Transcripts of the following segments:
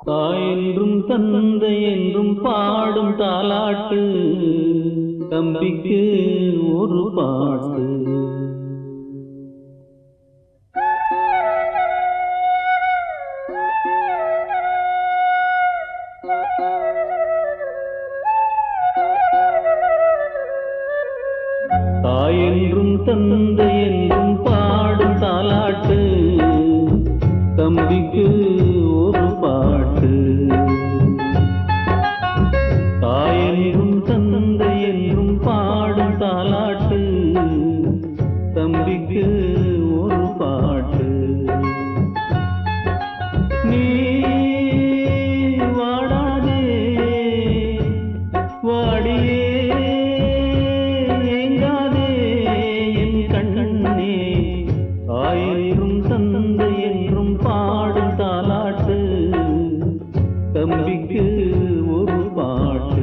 தாயென்றும் தந்தை என்றும் பாடும் தாலாட்டு தம்பிக்கு ஒரு பாட்டு. தாயென்றும் தந்தை என்றும் பாடும் தாலாட்டு தம்பிக்கு ஒரு பாட்டு. தாயென்றும் தந்தை என்றும் பாடும் தாலாட்டு தம்பிக்கு ஒரு பாட்டு. நீ வாடாதே வாடியே ஏங்காதே என் கண்ணே. தாயென்றும் தந்தை என்றும் பாடும் தாலாட்டு தம்பிக்கு ஒரு பாட்டு.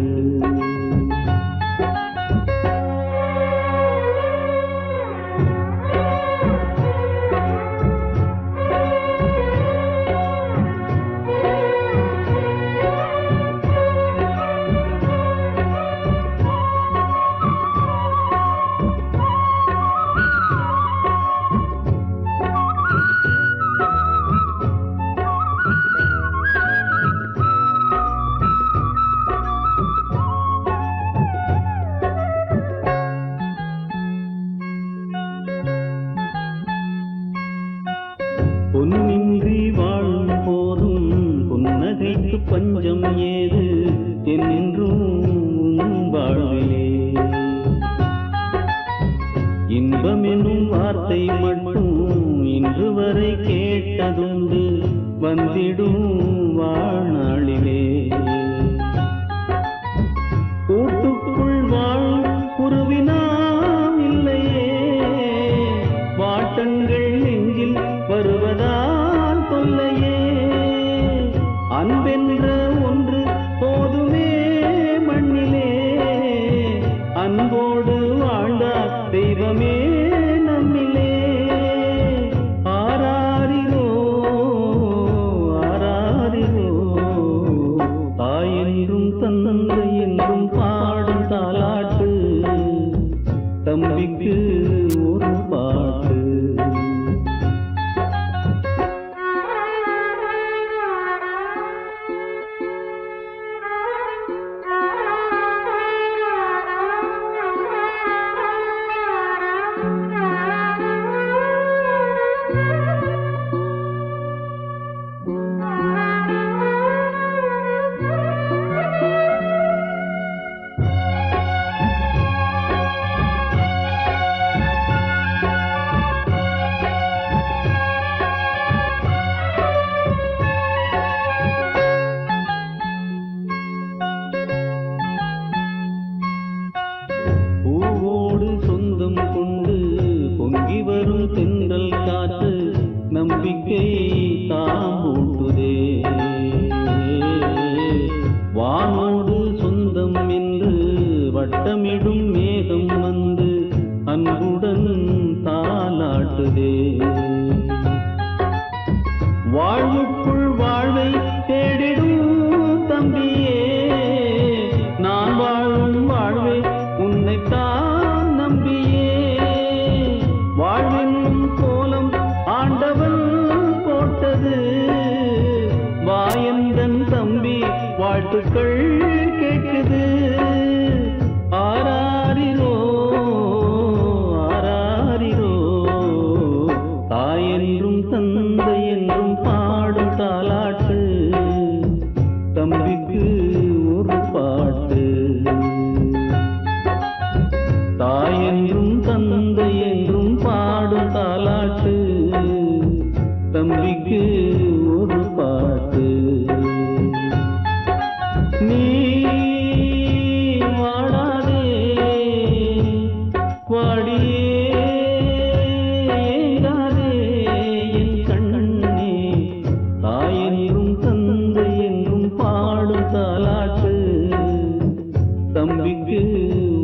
பொன்னின்றி வாழும் போதும் புன்னகைக்கு பஞ்சம் ஏது என்றும் வாழ்விலே. இன்பம் என்னும் வார்த்தை மட்டும் இன்று வரை கேட்டதுண்டு வந்திடும் வாழ்நாளிலே. கூட்டுக்குள் வாழும் குருவினாம் இல்லையே வாட்டங்கள் நெஞ்சில் வருவதால் தொல்லையே. அன்பென்ற ஒன்று போதுமே மண்ணிலே அன்போடு வாழ்ந்தார் தெய்வமே நம்மிலே. ஆராரிரோ ஆராரிரோ தாயென்றும் தந்தை என்றும் பாடும் தாலாட்டு தம்பிக்கு ஒரு பாட்டு. பூவோடு சொந்தம் கொண்டு பொங்கி வரும் தென்றல் காற்று நம்பிக்கை தாம்பூட்டுதே. வானோடு சொந்தம் என்று வட்டமிடும் மேகம் வந்து அன்புடன் தாலாட்டுதே. வாழ்வுக்குள் வாழ்வை தேடிடும் தம்பியே நான் வாழும் வாழ்வை உன்னைத்தான் நம்பியே. வாழ்வின் கோலம் ஆண்டவன் போட்டது வாயந்தன் தம்பி வாழ்த்துக்கள் கேட்குது. ஆராரிரோ ஆராரிரோ தாயென்றும் தந்தை என்றும் பாடும் தாலாட்டு தம்பிக்கு ஒரு பாட்டு. தாயென்றும் தந்தை என்றும் பாடும் தாலாட்டு தம்பிக்கு ஒரு பாட்டு. நீ வாடாதே வாடியே ஏங்காதே என் கண்ணே. தாயென்றும் தந்தை என்றும் பாடும் தாலாட்டு தம்பிக்கு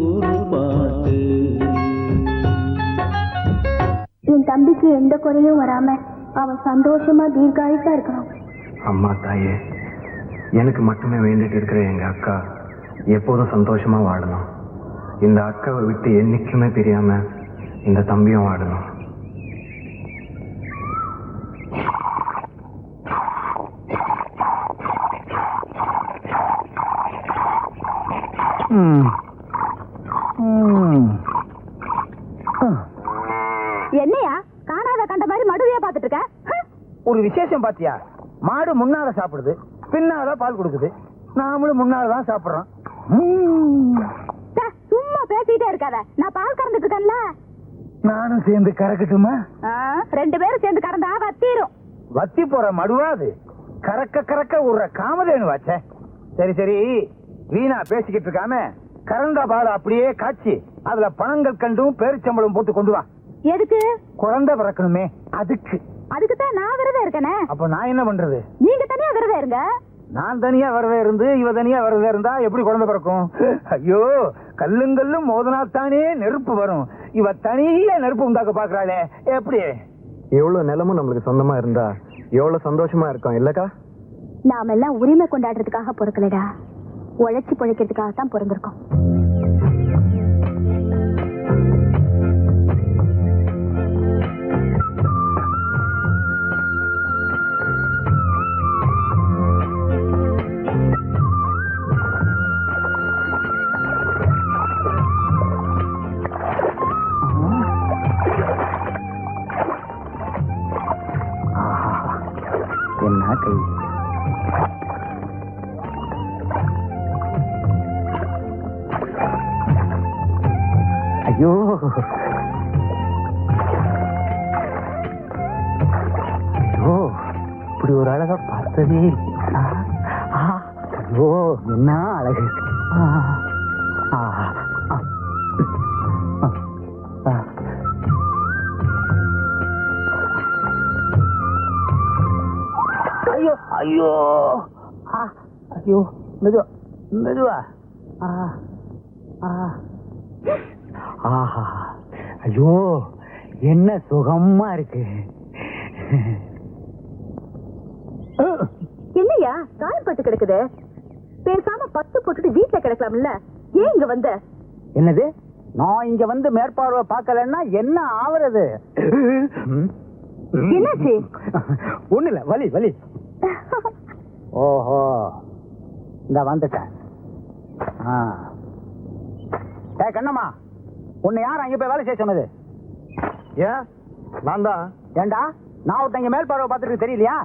ஒரு பாட்டு. என் தம்பிக்கு எந்த குறையும் வராம அவன் சந்தோஷமா தீர்காயுசா இருக்கணும். அம்மா தாயே, எனக்கு மட்டுமே வேண்டிட்டு இருக்கிற எங்க அக்கா எப்போதும் சந்தோஷமா வாழணும். இந்த அக்காவை விட்டு என்னைக்குமே தெரியாம இந்த தம்பியும் வாழணும். என்னையா காணாத கண்ட மாதிரி மடுவையா பாத்துட்டு இருக்க? ஒரு விசேஷம் பாத்தியா? மாடு முன்னால சாப்பிடுது, பின்னால பால் கொடுக்குது. நாமளும் முன்னாலதான் சாப்பிடுறோம். சும்மா பேசிட்டே இருக்காத. நான் பால் கறந்துட்டு இருக்கேன்ல. நானும் சேர்ந்து கறக்கட்டுமா? 2 பேரும் சேர்ந்து கறந்தா வத்திரும். வத்தி போற மடுவா அது? கறக்க கறக்க விடுற காமதேனு வாச்சே. சரி சரி, வீணா பேசிக்கிட்டு இருக்காம கறந்த பால் அப்படியே காய்ச்சி அதுல பணங்கள் கண்டும் பேரிச்சம்பளம் போட்டு கொண்டு வா. எதுக்கு? குழந்தை பிறக்கணுமே, அதுக்கு. அதுக்குதான் நான் விரதம் இருக்கேனே. அப்ப நான் என்ன பண்றது? நீங்க தனியா விரதம் இருங்க. நான் தனியா விரதம் இருந்து இவ தனியா விரதம் இருந்தா எப்படி குழந்தை பிறக்கும்? ஐயோ, கல்லுங்கல்லும் மோதனாத்தானே நெருப்பு வரும். இவ தனியா நெருப்பு உண்டாக்க பாக்குறாளே, எப்படி? எவ்வளவு நிலமும் நம்மளுக்கு சொந்தமா இருந்தா எவ்வளவு சந்தோஷமா இருக்கும் இல்லக்கா? நாம எல்லாம் உரிமை கொண்டாடுறதுக்காக பிறக்கலடா, உழைச்சி பிழைக்கிறதுக்காக தான் பிறந்திருக்கோம். என்ன கை? ஐயோ, ஐயோ, இப்படி ஒரு அழகா பார்த்ததே. ஐயோ, என்ன அழகு! ஐயோ ஐயோ, ஐயோ, மெதுவா மெதுவா. ஆஹா, ஐயோ, என்ன சுகமா இருக்கு. என்னையா காயப்பட்டு கிடக்குது? பேசாம 10 போட்டுட்டு வீட்டுல கிடக்கலாம்ல. ஏன் இங்க வந்த? என்னது? நான் இங்க வந்து மேற்பார்வை பார்க்கலன்னா என்ன ஆவறது? என்னாச்சு? ஒண்ணு இல்ல, வலி வலி. ஓஹோ, இந்த வந்துட்டேன். கண்ணம்மா, உன்னை யார் அங்க போய் வேலை செய்ய சொன்னது? ஏன்? நான் தான். ஏண்டா, நான் ஒருத்தங்க மேல் பார்வை பார்த்துருக்கு தெரியலையா?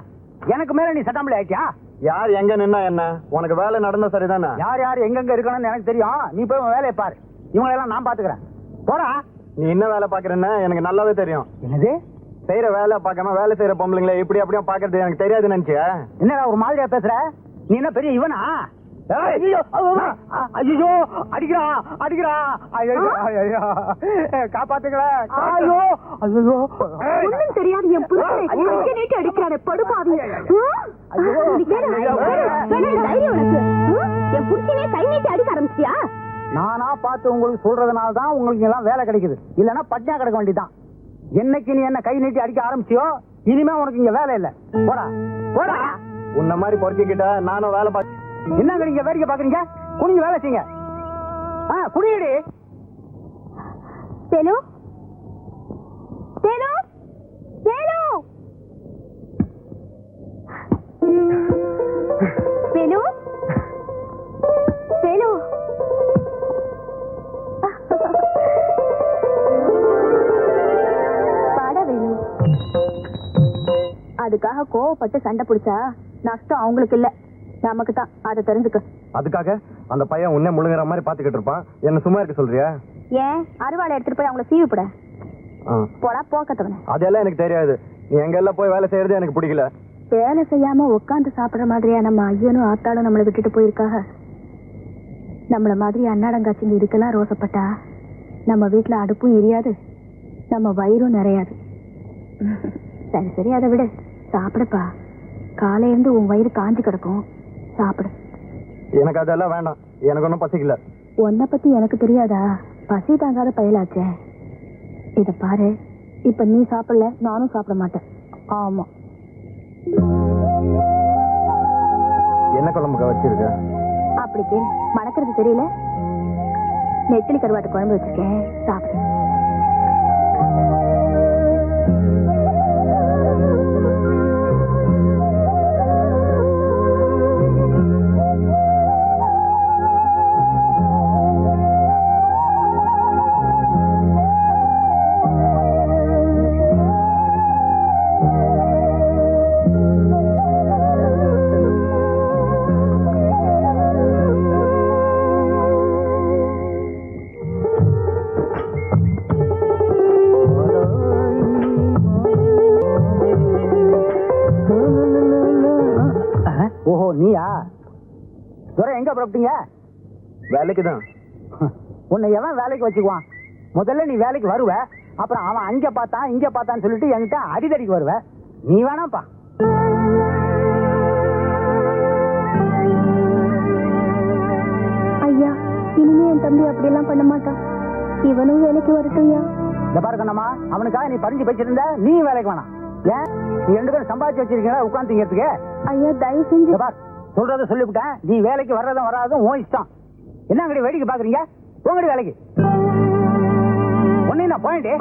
எனக்கு மேல நீ சட்டாமலே ஆக்கியா? யார் எங்க நின்னா என்ன? உனக்கு வேலை நடந்தா சரிதானே? யார் யார் எங்கெங்க இருக்கணும்னு எனக்கு தெரியும். நீ போய் உன் வேலையை பாரு. இவங்களெல்லாம் நான் பாத்துக்கிறேன். போடா. நீ என்ன வேலை பாக்குறேன்னு எனக்கு நல்லாவே தெரியும். என்னது? செய்யற வேலை பார்க்காம வேலை செய்யற பொம்பளைங்களை இப்படி அப்படியே பாக்குறது எனக்கு தெரியாது நினைச்சியா? என்னடா ஒரு மாதிரியா பேசுற? நீ என்ன பெரிய இவனா? ஐயோ, அடிக்கிறா அடிக்கிறா. காப்பாத்துங்களா? ஐயோ ஐயோ, ஒண்ணும் தெரியாது என் புருஷனை கையை நீட்டி அடிக்கிறானே படுபாவி. தைரியம் உனக்கு? என் புருஷனே கை நீட்டி அடிக்க ஆரம்பிச்சியா? நானா பார்த்து உங்களுக்கு சொல்றதுனால தான் உங்களுக்கு எல்லாம் வேலை கிடைக்குது. இல்லன்னா பட்டியா கிடக்க வேண்டியதான். என்னைக்கு நீ என்ன கை நீட்டி அடிக்க ஆரம்பிச்சியோ இனிமே உனக்கு இங்க வேலை இல்ல. போடா போடா. உன்ன மாதிரி பொறுக்கிக்கிட்ட நானும் வேலை பார்த்து என்னங்க நீங்க வேடிக்கை பாக்குறீங்க? குனிஞ்சு வேலை செய்யுங்க. குனியடி. தேனு தேனு தேனு தேனு தேனு. பாட வேணும். அதுக்காக கோவப்பட்டு சண்டை பிடிச்சா நஷ்டம் அவங்களுக்கு இல்ல, நமக்கு தான். அதை தெரிஞ்சுக்க. அதுக்காக அந்த பையன் உன்னை முழுங்குற மாதிரி பாத்துக்கிட்டு இருப்பான். என்ன சும்மா இருக்க சொல்றியா? ஏன் அருவாளை எடுத்துட்டு போய் அவங்கள சீவி போட? போடா போக்கத்தவன. அதெல்லாம் எனக்கு தெரியாது. நீ எங்க எல்லாம் போய் வேலை செய்யறது எனக்கு பிடிக்கல. வேலை செய்யாம உட்காந்து சாப்பிடுற மாதிரியா நம்ம ஐயனும் ஆத்தாளும் நம்மளை விட்டுட்டு போயிருக்காக? நம்மள மாதிரி அன்னாடங்காட்சிங்க இதுக்கெல்லாம் ரோசப்பட்டா நம்ம வீட்டுல அடுப்பும் எரியாது, நம்ம வயிறும் நிறையாது. சரி சரி, அதை விட சாப்பிடுப்பா. காலையில இருந்து உன் வயிறு காஞ்சி கிடக்கும், சாப்பிடு. எனக்கு அதெல்லாம் வேண்டாம். எனக்கு ஒன்றும் பசிக்கல. உன்னை பத்தி எனக்கு தெரியாதா? பசி தாங்காத பயலாச்சே. இத பாரு, இப்ப நீ சாப்பிடல, நானும் சாப்பிட மாட்டேன். ஆமா. என்ன குழம்புக்கா வச்சிருக்க? அப்படி கேளு, மணக்கிறது தெரியல. நெத்திலி கருவாட்டு குழம்பு வச்சிருக்கேன், சாப்பிடு. ஓஹோ, நீயா? துரை, எங்க புறப்பட்டீங்க? வேலைக்கு தான். உன்னை எவன் வேலைக்கு வச்சுக்குவான்? முதல்ல நீ வேலைக்கு வருவ, அப்புறம் அவன் அங்க பார்த்தான் இங்க பார்த்தான்னு சொல்லிட்டு என்கிட்ட அடிதடிக்கு வருவ. நீ வேணாப்பா. ஐயா, இனிமே என் தம்பி அப்படியெல்லாம் பண்ண மாட்டான். இவனும் வேலைக்கு வரட்டும் ஐயா. இந்த பாரு கண்ணம்மா, அவனுக்காக நீ பறிஞ்சு வச்சிருந்த, நீ வேலைக்கு வேணாம். ஏன்? நீ 2 பேரும் சம்பாதிச்சு வச்சிருக்கீங்களா உட்காந்துங்கிறதுக்கு? ஐயா, தயவு செஞ்சு பார், சொல்றத சொல்லிவிட்டேன். நீ வேலைக்கு வர்றதும் வராதும் உன் இஷ்டம். என்ன அங்கடி வேடிக்கை பாக்குறீங்க? உங்கடி வேலைக்கு ஒன்னு நான் போயிட்டே.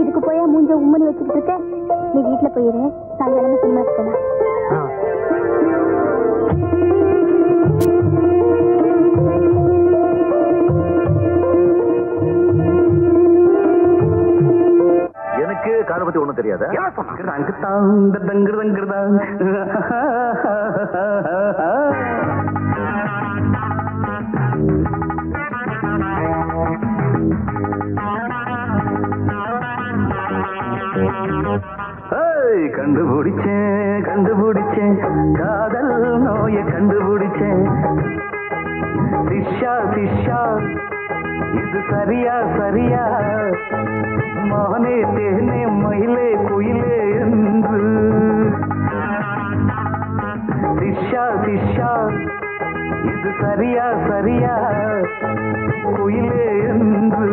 இதுக்கு போயா மூஞ்ச உம்மனி வச்சுக்கிட்டு இருக்க? நீ வீட்டுல போயிரு, சாயங்காலமா சினிமா போலாம். எனக்கு காரை பத்தி ஒண்ணும் தெரியாத. கண்டுபிடிச்சேன் காதல் நோய கண்டுபிடிச்சேன். சிஷ்யா சிஷ்யா இது சரியா சரியா, மானே தேனே மயிலே குயிலே என்று. சிஷ்யா சிஷ்யா இது சரியா சரியா, குயிலே என்று.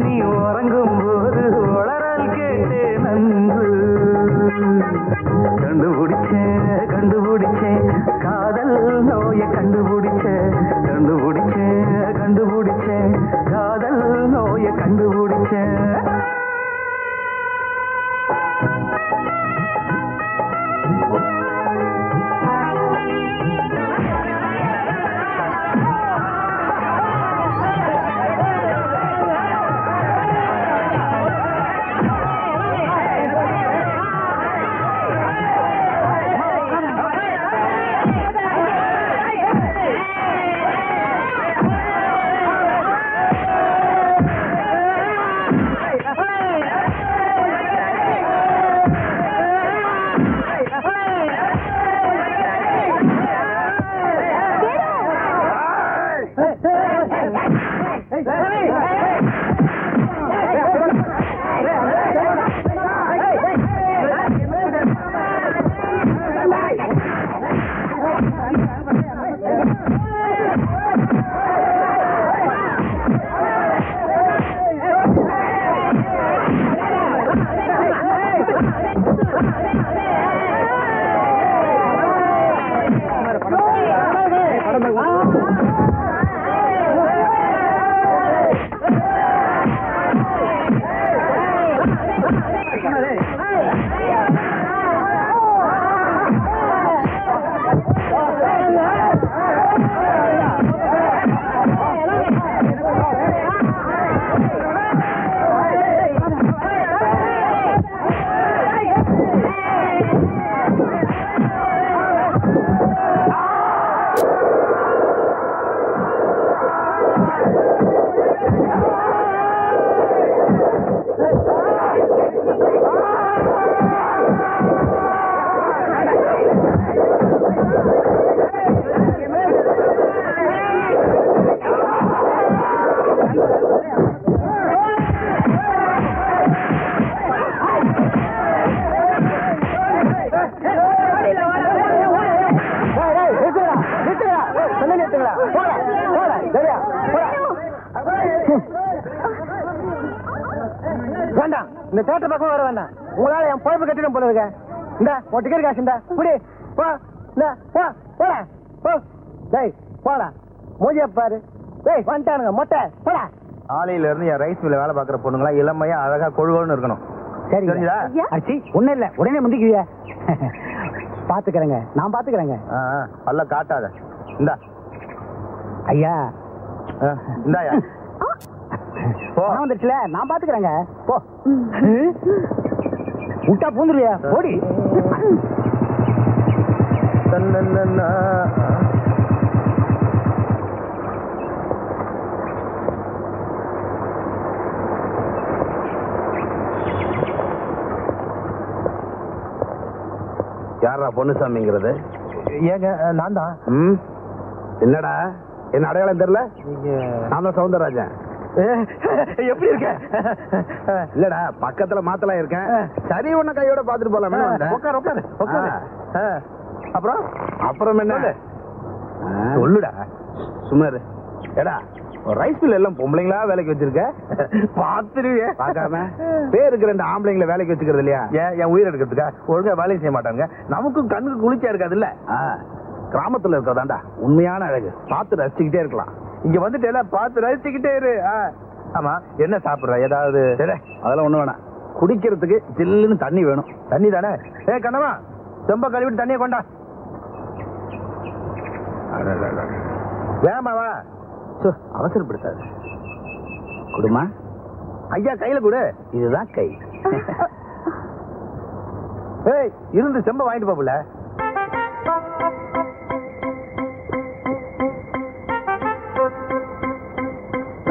நீ உறங்கும் போது வளரால் கேட்டேன் நன்று. கண்டுபிடிச்சேன் காதல் நோய கண்டுபிடிச்சேன் காதல் நோய கண்டுபிடிச்சேன். இந்த தேட்டர் பக்கம் வர வேண்டாம். உங்களால என் பொழப்பு கட்டிடம் போல இருக்க. இந்த உன் டிக்கெட் காசு இந்த புடி போ. இந்த போ போடா போ. டேய் போடா மோதியா பாரு. டேய் வந்துட்டானுங்க மொட்டை போடா. ஆலையில இருந்து என் ரைஸ் மில்ல வேலை பார்க்குற பொண்ணுங்களா இளமையா அழகா கொழுகோன்னு இருக்கணும். சரி தெரிஞ்சதா? அச்சி ஒன்றும் இல்லை, உடனே முந்திக்குவியா? பாத்துக்கிறேங்க, நான் பாத்துக்கிறேங்க. அல்ல காட்டாத. இந்தா ஐயா, இந்தாயா பணம் வந்துருச்சுல, நான் பாத்துக்கிறேங்க. போ முட்டா பூந்துருவியா போடி. யாரா பொன்னுசாமிங்கிறது? ஏங்க நான் தான். என்னடா என்ன அடையாளம் தெரியல? நான் தான் சவுந்தரராஜன். எப்படி இருக்க? இல்லடா பக்கத்துல மாத்தலாம் இருக்கேன். சரி உன்ன கையோட பாத்துட்டு போலாம். உட்காரு உட்காரு உட்காரு. அப்புறம் அப்புறம் என்ன சொல்லுடா. சுமாரு ஏடா ரைஸ் மில் எல்லாம் பொம்பளைங்களா வேலைக்கு வச்சிருக்க? பாத்துருவியே பாக்காம பேருக்கு 2 ஆம்பளைங்களை வேலைக்கு வச்சுக்கிறது இல்லையா? ஏன் என் உயிர் எடுக்கிறதுக்கா? ஒழுங்கா வேலையை செய்ய மாட்டாங்க. நமக்கும் கண்ணுக்கு குளிர்ச்சியா இருக்காது இல்ல? கிராமத்துல இருக்கதாண்டா உண்மையான அழகு. பார்த்து ரசிச்சுக்கிட்டே இருக்கலாம். இங்க வந்துட்டு எல்லாம் பார்த்து ரசிச்சுக்கிட்டே இரு. ஆமா என்ன சாப்பிடுற? ஏதாவது? அதெல்லாம் ஒண்ணு வேணாம். குடிக்கிறதுக்கு ஜில்லுன்னு தண்ணி வேணும். தண்ணி தானே? கண்ணமா செம்ப கழுவிட்டு தண்ணியை கொண்டா. வேமாவா அவசரப்படுத்தாது. குடுமா ஐயா கையில கொடு. இதுதான் கை. ஏய் இருந்து செம்ப வாங்கிட்டு போகல.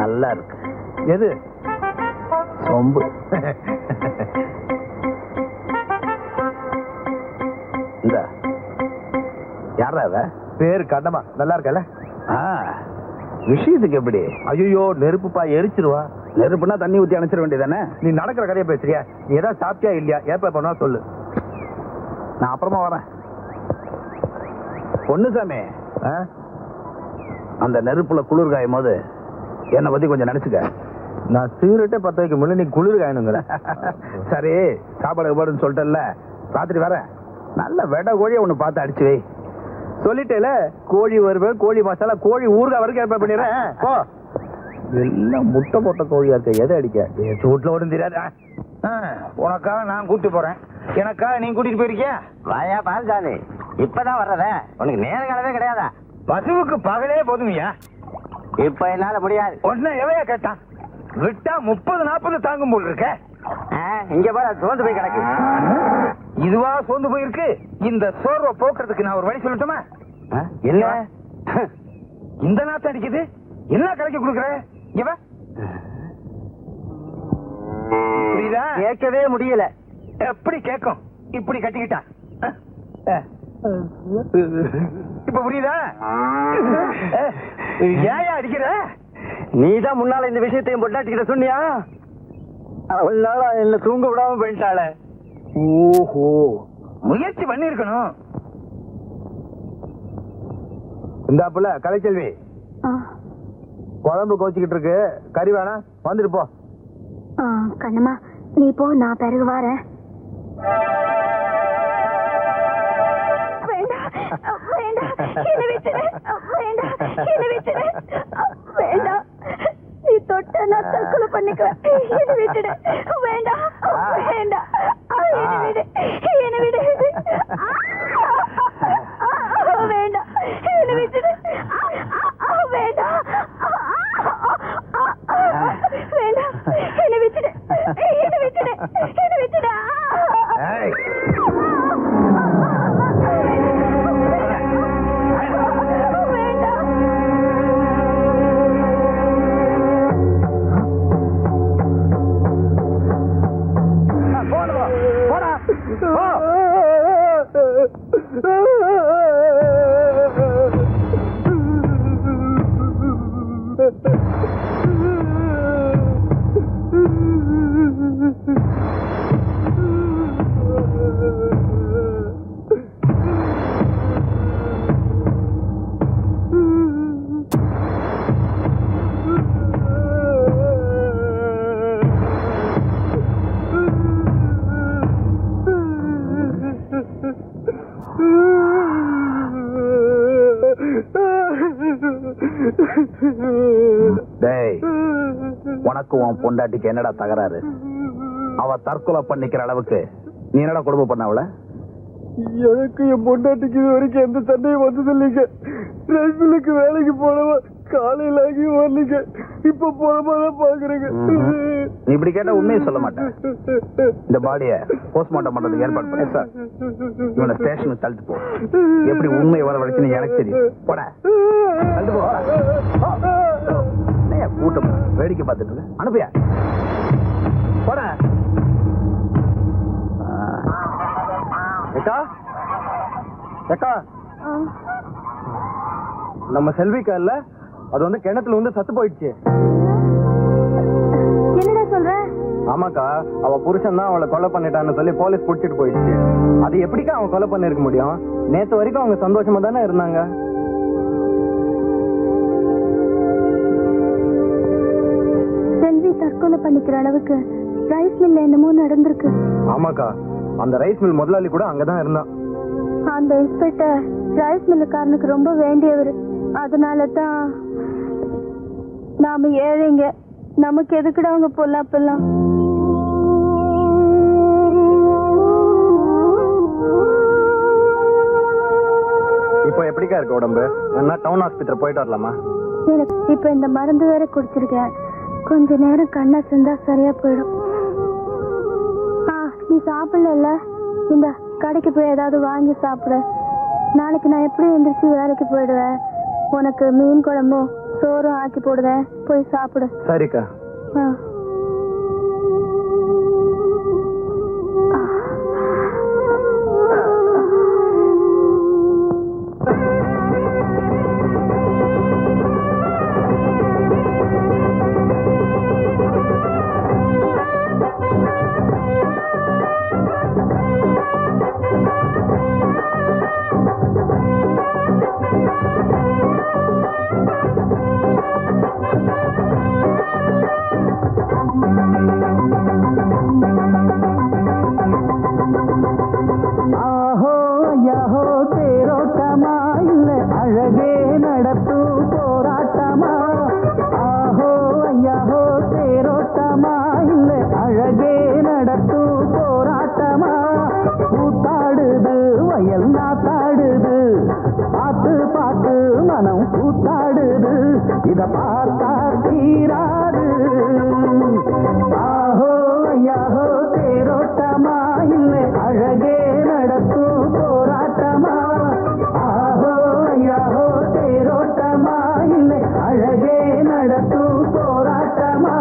நல்லா இருக்கு. எது? சொம்பு. இந்த யாரா அவ? பேரு கண்ணமா. நல்லா இருக்கல? விஷயத்துக்கு எப்படி? ஐயோ நெருப்புப்பா எரிச்சிருவா. நெருப்புனா தண்ணி ஊத்தி அணைச்சிட வேண்டியதானே? நீ நடக்கிற கதையை பேசுறியா? நீ ஏதாவது சாப்பிட்டியா இல்லையா? ஏப்ப பண்ணா சொல்லு. நான் அப்புறமா வரேன். பொன்னுசாமி, அந்த நெருப்புல குளிர் காயும் போது என்னை பத்தி கொஞ்சம் நினைச்சுக்க. நான் சிகரெட்டே 10 வைக்க முன்ன நீ குளிர் காயணுங்கிற. சரி சாப்பாடு பாடுன்னு சொல்லிட்டல, ராத்திரி வரேன். நல்ல வெட கோழியை ஒண்ணு பார்த்து அடிச்சு வை. சொல்லிட்டேல, கோழி வறுவல், கோழி மசாலா, கோழி ஊறுகாய் வரைக்கும் ஏற்பாடு பண்ணிடுறேன். போ. எல்லாம் முட்டை போட்ட கோழியா இருக்க. எதை அடிக்க? சூட்ல ஒன்றும் தெரியாது. உனக்காக நான் கூட்டிட்டு போறேன். எனக்காக நீ கூட்டிட்டு போயிருக்கியா? வாயா பால்சாமி, இப்பதான் வர்றத உனக்கு நேர காலவே கிடையாதா? பசுவுக்கு பகலே போதுமையா? இப்ப என்னால முடியாது. உடனே எவையா கேட்டான்? விட்டா 30-40 தாங்கும் போல் இருக்க. இங்க பாரு, சோர்ந்து போய் கிடக்கு. இதுவா சோர்ந்து போயிருக்கு? இந்த சோர்வை போக்குறதுக்கு நான் ஒரு வழி சொல்லட்டுமா? என்ன இந்த நாத்து அடிக்குது? என்ன கலக்கி கொடுக்குற? இவ புரியுதா? கேட்கவே முடியல. எப்படி கேட்கும்? இப்படி கட்டிக்கிட்டா இப்ப புரியுதா? ஏன் அடிக்கிற? நீதான் முன்னால இந்த விஷயத்தையும் பொட்டாட்டிக்கிட்ட சொன்னியா? அவள் நாளா என்ன தூங்க விடாம போயிட்டாள. ஓஹோ, முயற்சி பண்ணி இருக்கணும். இந்தாப்புல கலைச்செல்வி, குழம்பு கோச்சிக்கிட்டு இருக்கு. கறி வேணா? வந்துட்டு போ. கண்ணம்மா நீ போ, நான் பிறகு வரேன். நீ தொட்ட நான் தற்கொலை பண்ணிக்குவேன். என்ன விட்டுடு. வேண்டாம் வேண்டாம், என்ன விடு. வேண்டாம், என்ன விட்டுடு. வேண்டாம் வேண்டாம், என்ன விட்டுடு. என்ன விட்டுடு, என்ன விட்டுடா. டேய், உனக்கு உன் பொண்டாட்டிக்கு என்னடா தகராறு? அவ தற்கொலை பண்ணிக்கிற அளவுக்கு நீ என்னடா கொடுமை பண்ண அவள? எனக்கு என் பொண்டாட்டிக்கு இது வரைக்கும் எந்த சண்டையும் வந்தது இல்லைங்க. ரைஸ் மில்லுக்கு வேலைக்கு போனவா காலையில ஆகி வரலீங்க. இப்ப போறமாதான் பாக்குறேங்க. நீ இப்படி கேட்டா உண்மையை சொல்ல மாட்டேன். இந்த பாடிய போஸ்ட்மார்ட்டம் பண்றதுக்கு ஏற்பாடு பண்ண சார். இவனை ஸ்டேஷனுக்கு தள்ளிட்டு போ. எப்படி உண்மையை வர வரைக்கும் எனக்கு தெரியும். போட தள்ளிட்டு போ. கூட்டம் வேடிக்கை பார்த்துட்டு இருக்க. அனுப்பியா போட. ஏக்கா ஏக்கா, நம்ம செல்விக்கா இல்ல, அது வந்து கிணத்துல வந்து சத்து போயிடுச்சு. என்னடா சொல்ற? ஆமாக்கா, அவ புருஷன் தான் அவளை கொலை பண்ணிட்டான்னு சொல்லி போலீஸ் புடிச்சிட்டு போயிடுச்சு. அது எப்படிக்கா அவன் கொலை பண்ணிருக்க முடியும்? நேத்து வரைக்கும் அவங்க சந்தோஷமா தானே இருந்தாங்க. செல்வி தற்கொலை பண்ணிக்கிற அளவுக்கு ரைஸ் மில்ல என்னமோ நடந்திருக்கு. ஆமாக்கா, அந்த ரைஸ் மில் முதலாளி கூட அங்கதான் இருந்தான். அந்த இன்ஸ்பெக்டர் ரைஸ் மில்லுக்காரனுக்கு ரொம்ப வேண்டியவர். அதனால தான் நாம ஏழைங்க, நமக்கு எதுக்குடா அவங்க பொல்லாப்பெல்லாம். இப்போ எப்படிக்கா இருக்கு உடம்பு? வேணா டவுன் ஹாஸ்பிட்டல் போயிட்டு வரலாமா? எனக்கு இப்ப இந்த மருந்து வேற குடிச்சிருக்கேன். கொஞ்ச நேரம் கண்ணா செஞ்சா சரியா போயிடும். நீ சாப்பிடல, இந்த கடைக்கு போய் ஏதாவது வாங்கி சாப்பிடு. நாளைக்கு நான் எப்படி எந்திரிச்சு வேலைக்கு போயிடுவேன். உனக்கு மீன் குழம்பும் சோறும் ஆக்கி போடுவேன், போய் சாப்பிடு. சரிக்கா. இத பார்த்தா தீராது. ஆஹோ ஐயாஹோ தேரோட்டமா இல்லை அழகே நடத்தும் போராட்டமா. ஆஹோ ஐயாஹோ தேரோட்டமா இல்லை அழகே நடத்தும் போராட்டமா.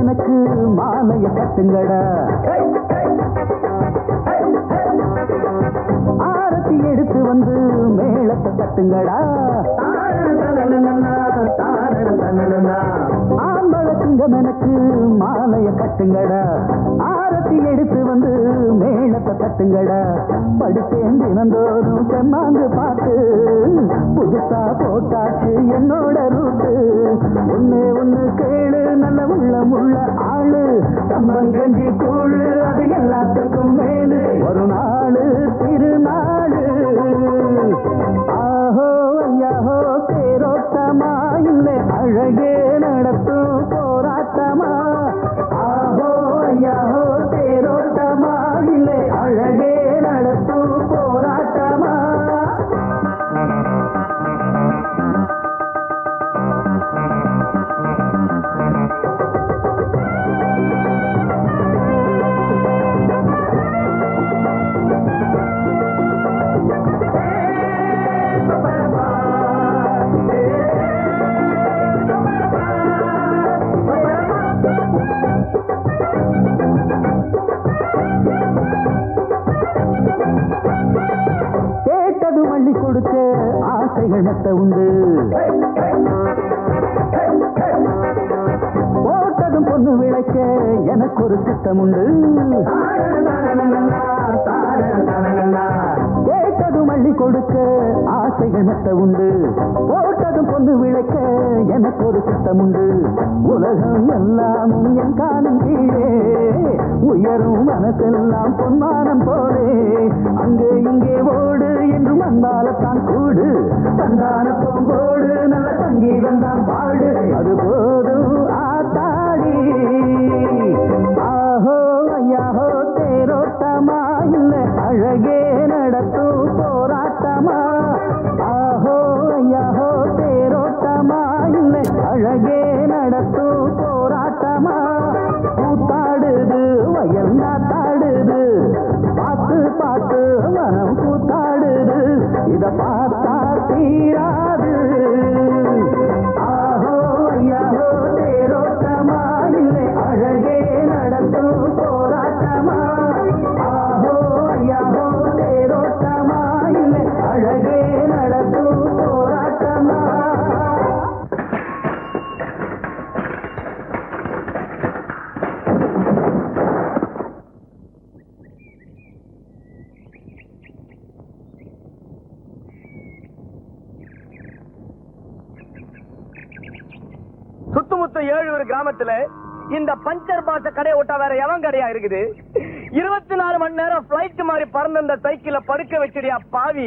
எனக்கு மாலைய கட்டுங்கடா, ஆரத்தி எடுத்து வந்து மேளத்தை தட்டுங்கடா. ஆம்பள சிங்கம் எனக்கு மாலைய கட்டுங்கடா, ஆரத்தி எடுத்து வந்து மேளத்தை தட்டுங்கடா. படித்தேன் தினந்தோறும் செம்மாந்து பாட்டு, புதுசா போட்டாச்சு என்னோட ரூட்டு. ஒண்ணு கேளு நல்ல உள்ள ஆளு, சம்பங்கஞ்சி கூழு அது எல்லாத்துக்கும் மேலு. ஒரு நாளு திருநாளு. ஆஹோ ஐயாஹோ தேரோட்டமா இல்லை அழகே நடத்தும் போராட்டமா. ஆஹோ ஐயாஹோ தேரோட்டமா இல்லை அழகே நடத்தும் போராட்டமா. ஆசைகள் மெத்த உண்டு. போட்டதும் பொண்ணு விளைக்க எனக்கு ஒரு திட்டம் உண்டு. கேட்டதும் அள்ளி கொடுக்க ஆசைகள் மெத்த உண்டு. போட்டதும் பொண்ணு விளைக்க எனக்கு ஒரு திட்டம் உண்டு. உலகம் எல்லாமும் என் காலம் கீழே உயரும் மனசெல்லாம் பொன்மானம் போலே. அங்கே இங்கே ஓடு என்றும் அன்பாலத்தான் கூடு. தந்தான போங்கோடு நல்ல சங்கீதம் தான் பாடு. அது போதும் ஆத்தாடி. ஆஹோ ஐயாஹோ தேரோட்டமா இல்லை அழகே நடத்தும் போராட்டமா. ஆஹோ ஐயாஹோ தேரோட்டமா இல்லை அழகே நடத்தும் போராட்டமா. கூத்தாடுது வயல் நாத்தாடுது பார்த்து பார்த்து மனம் கூத்தாடுது. இத பார்த்தா தீராது. ஆஹோ ஐயாஹோ தேரோட்டமா இல்லை அழகே நடத்தும் போராட்டமா. ஆஹோ ஐயாஹோ தேரோட்டமா இல்லை அழகே நடத்தும் போராட்டமா. சுத்துமுத்து 7 கிராமத்துல இந்த பஞ்சர் பாச கடையை விட்டா வேற எவன் கடையா இருக்குது? 24 மணி நேரம் பிளைட் மாதிரி பறந்த இந்த சைக்கிள படுக்க வச்சிடியா பாவி.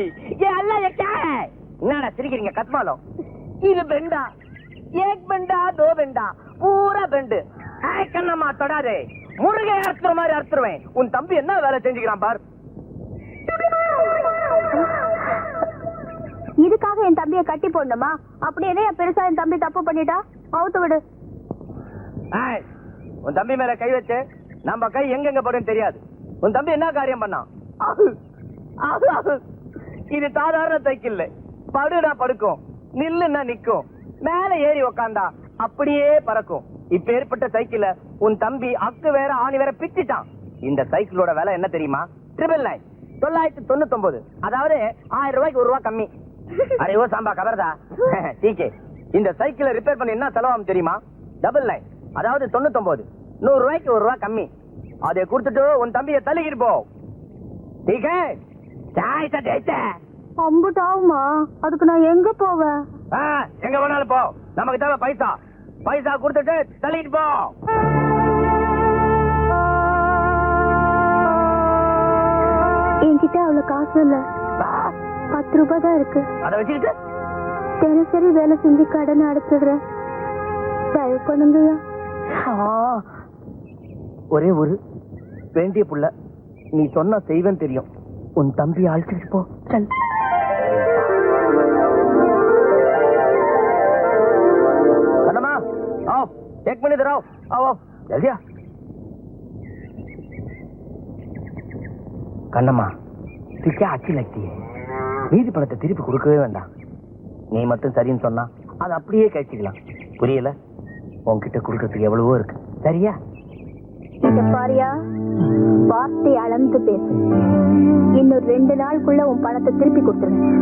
என்னடா சிரிக்கிறீங்க கத்மாலம்? இது பெண்டா, ஏக் பெண்டா, தோ பெண்டா, பூரா பெண்டு. கண்ணம்மா தொடாதே, முருகை அறுத்துற மாதிரி அறுத்துருவேன். உன் தம்பி என்ன வேலை செஞ்சுக்கிறான் பார். இதுக்காக என் தம்பியை கட்டி போடணுமா? அப்படி என்ன பெருசா என் தம்பி தப்பு பண்ணிட்டா? அவுத்து விடு. உன் தம்பி மேல கை வச்சு நம்ம கை எங்கெங்க படும் தெரியாது. உன் தம்பி என்ன காரியம் பண்ணான்? இது சாதாரண சைக்கிள். படுனா படுக்கும், நில்லுன்னா நிக்கும், மேல ஏறி உக்காந்தா அப்படியே பறக்கும். இப்ப ஏற்பட்ட சைக்கிள உன் தம்பி அக்கு வேற ஆணி வேற பிச்சுட்டான். இந்த சைக்கிளோட விலை என்ன தெரியுமா? 999. அதாவது 1000 ரூபாய்க்கு 1 ரூபா கம்மி. அரே ஓ சாம்பா கபர்தா டீக்கே. இந்த சைக்கிளை ரிப்பேர் பண்ணி என்ன செலவாகும் தெரியுமா? 99, அதாவது 99. 100 ரூபாய்க்கு 1 ரூபா கம்மி. அதை கொடுத்துட்டு உன் தம்பியை தள்ளிக்கிட்டு போ. டீக்கே சாய் சட்டை. அம்புட்டாவுமா? அதுக்கு நான் எங்க போவேன்? எங்க வேணாலும் போ. நமக்கு தேவை பைசா. பைசா கொடுத்துட்டு தள்ளிட்டு போ. என்கிட்ட அவ்வளவு காசு இல்ல, 10 ரூபாய் தான் இருக்கு. அதை வச்சுக்கிட்டு தினசரி வேலை செஞ்சு கடன் அடைச்சிடுறேன். தயவு பண்ணுங்கய்யா. ஒரே ஒரு வேண்டிய புள்ள, நீ சொன்ன செய்வன் தெரியும். உன் தம்பி அழைச்சிட்டு போ. சல். கண்ணம்மா आओ, 1 मिनट इधर आओ. आओ जल्दी आ. கண்ணம்மா சிக்கா அச்சி லக்தி. மீதி பணத்தை திருப்பி கொடுக்கவே வேண்டாம். நீ மட்டும் சரின்னு சொன்னா அது அப்படியே கழிச்சுக்கலாம். புரியல? உன்கிட்ட கொடுக்கறதுக்கு எவ்வளவோ இருக்கு. சரியா? இத பாரியா, வார்த்தை அளந்து பேசு. இன்னும் 2 நாளுக்குள்ள உன் பணத்தை திருப்பி கொடுத்துருவேன்.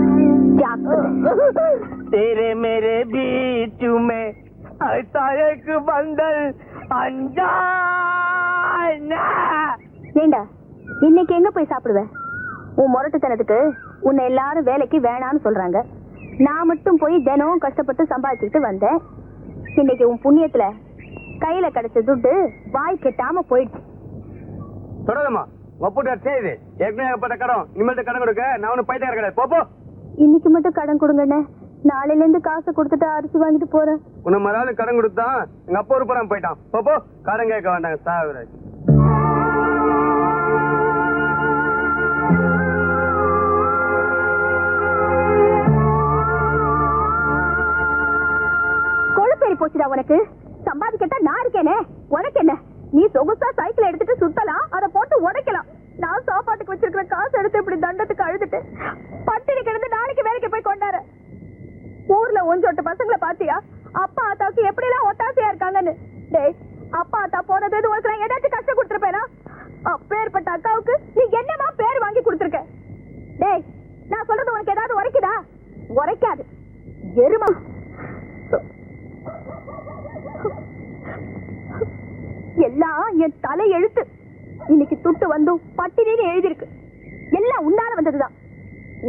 तेरे मेरे बीच में ऐसा एक बंधन अनजाना. ஏண்டா இன்னைக்கு எங்க போய் சாப்பிடுவ? உன் முரட்டுத்தனத்துக்கு உன்னை எல்லாரும் வேலைக்கு வேணான்னு சொல்றாங்க. நான் மட்டும் போய் தினம் கஷ்டப்பட்டு சம்பாதிச்சுட்டு வந்தேன். இன்னைக்கு உன் புண்ணியத்துல கையில கிடைச்ச துட்டு வாய் கெட்டாம போயிடுச்சு. தொடருமா ஒப்புட்டார் செய்து ஏற்கனவே ஏற்பட்ட கடன் இனிமேல் கடன் கொடுக்க நான் ஒன்னும் பைத்தியம் கிடையாது. போப்போ. இன்னைக்கு மட்டும் கடன் கொடுங்கண்ணே. நாளையில இருந்து காசை கொடுத்துட்டு அரிசி வாங்கிட்டு போறேன். உன்னை மறாவது கடன் கொடுத்தான் எங்க அப்பா ஒரு புறம் போயிட்டான். போப்போ, கடன் கேட்க வேண்டாங்க சாவிராஜ். கொழுப்பேறி போச்சுடா உனக்கு. சம்பாதிக்கட்டா நான் இருக்கேனே, உனக்கு என்ன? நீ சொகுசா சைக்கிள் எடுத்துட்டு சுத்தலாம், அதை போட்டு உடைக்கலாம். நான் சாப்பாட்டுக்கு வச்சிருக்கிற காசு எடுத்து இப்படி தண்டத்துக்கு அழுதுட்டு பட்டினி கிடந்து நாளைக்கு வேலைக்கு போய் கொண்டாரு. ஊர்ல ஒஞ்சோட்டு பசங்களை பாத்தியா? அப்பா ஆத்தாவுக்கு எப்படி எல்லாம் ஒத்தாசையா இருக்காங்கன்னு. டேய், அப்பா ஆத்தா போனது உனக்கு நான் ஏதாச்சும் கஷ்டம் கொடுத்துருப்பேனா? அப்பேற்பட்ட அக்காவுக்கு நீ என்னமா பேர் வாங்கி கொடுத்துருக்க? டேய், நான் சொல்றது உனக்கு ஏதாவது உரைக்குதா? உரைக்காது. என் தலை எழுத்து. இன்னைக்கு துட்டு வந்தும் பட்டினின்னு எழுதிருக்கு. எல்லாம் உன்னால வந்ததுதான்.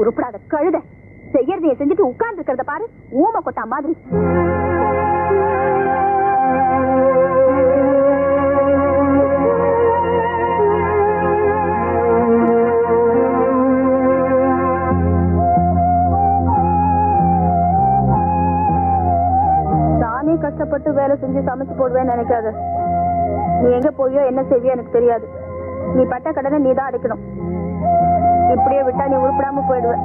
உருப்படாத கழுத, செய்யறதைய செஞ்சுட்டு உட்கார்ந்து இருக்கிறத பாரு, ஊமை கொட்டா மாதிரி. நானே கஷ்டப்பட்டு வேலை செஞ்சு சமைச்சு போடுவேன்னு நினைக்காத. நீ எங்க போயோ என்ன செய்வியோ எனக்கு தெரியாது. நீ பட்ட கடனை நீ தான் அடைக்கணும். இப்படியே விட்டா நீ உருப்படாம போயிடுவ.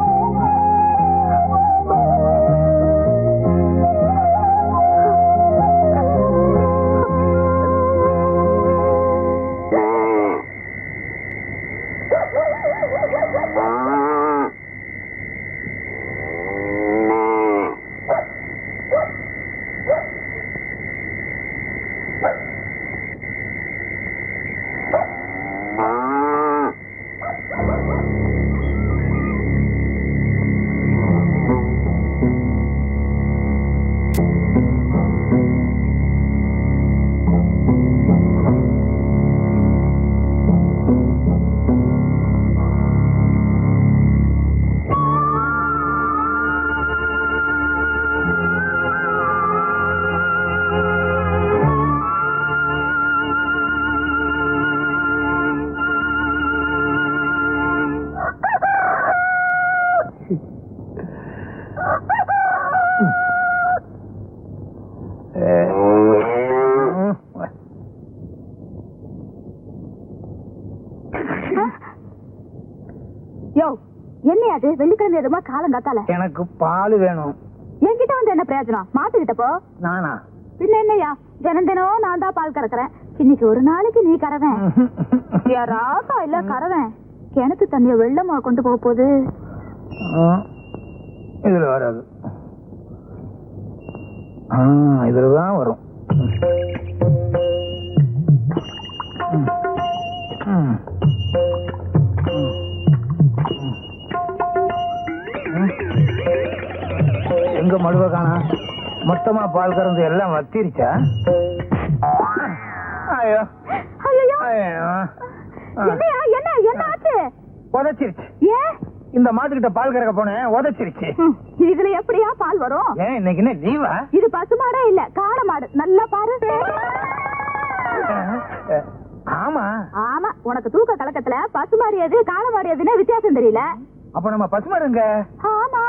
என்னையாது வெள்ளிக்கிழமை எதுமா காலம் காத்தால? எனக்கு பால் வேணும். என்கிட்ட வந்து என்ன பிரயோஜனம்? மாட்டுக்கிட்ட போ. நானா? பின்ன என்னையா, தினம் தினம் நான் தான் பால் கறக்குறேன். இன்னைக்கு ஒரு நாளைக்கு நீ கறவேன். ராசா இல்ல கறவேன். கிணத்து தண்ணிய வெள்ளமா கொண்டு போக போகுது. இதுல வராது. இதுலதான் வரும். எங்க மடுவ காணா? மொத்தமா பால் கறந்து எல்லாம் வத்திருச்சா? ஐயோ ஐயோ, ஐயோ, என்ன ஆச்சு? உதச்சிருச்சு. ஏன்? இந்த மாட்டுக்கிட்ட பால் கறக்க போனேன், உதச்சிருச்சு. இதுல எப்படியா பால் வரும்? ஏன் இன்னைக்கு என்ன லீவா? இது பசுமாடே இல்ல, காளை மாடு. நல்லா பாரு. ஆமா ஆமா, உனக்கு தூக்க கலக்கத்துல பசுமாடு எது காளை மாடு எதுன்னு வித்தியாசம் தெரியல. அப்ப நம்ம பசுமாடுங்க. ஆமா,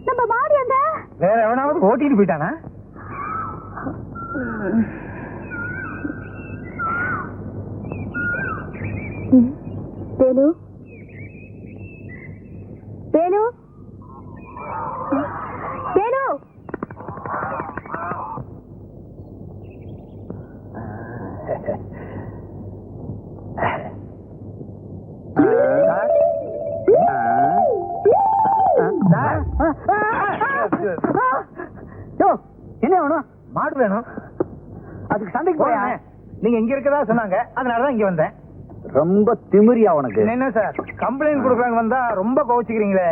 நம்ம மாடு எங்க? வேற எவனாவது ஓட்டிட்டு போயிட்டானா? வேணு, வேணு, வேணு. என்ன வேணும்? மாடு வேணும். அதுக்கு சண்டைக்கு போயா? நீங்க இங்க இருக்கதா சொன்னாங்க, அதனாலதான் இங்க வந்தேன். ரொம்ப திமிரியா உனக்கு? என்ன சார் கம்ப்ளைண்ட் கொடுக்கறாங்க வந்தா ரொம்ப கோவிச்சுக்கிறீங்களே.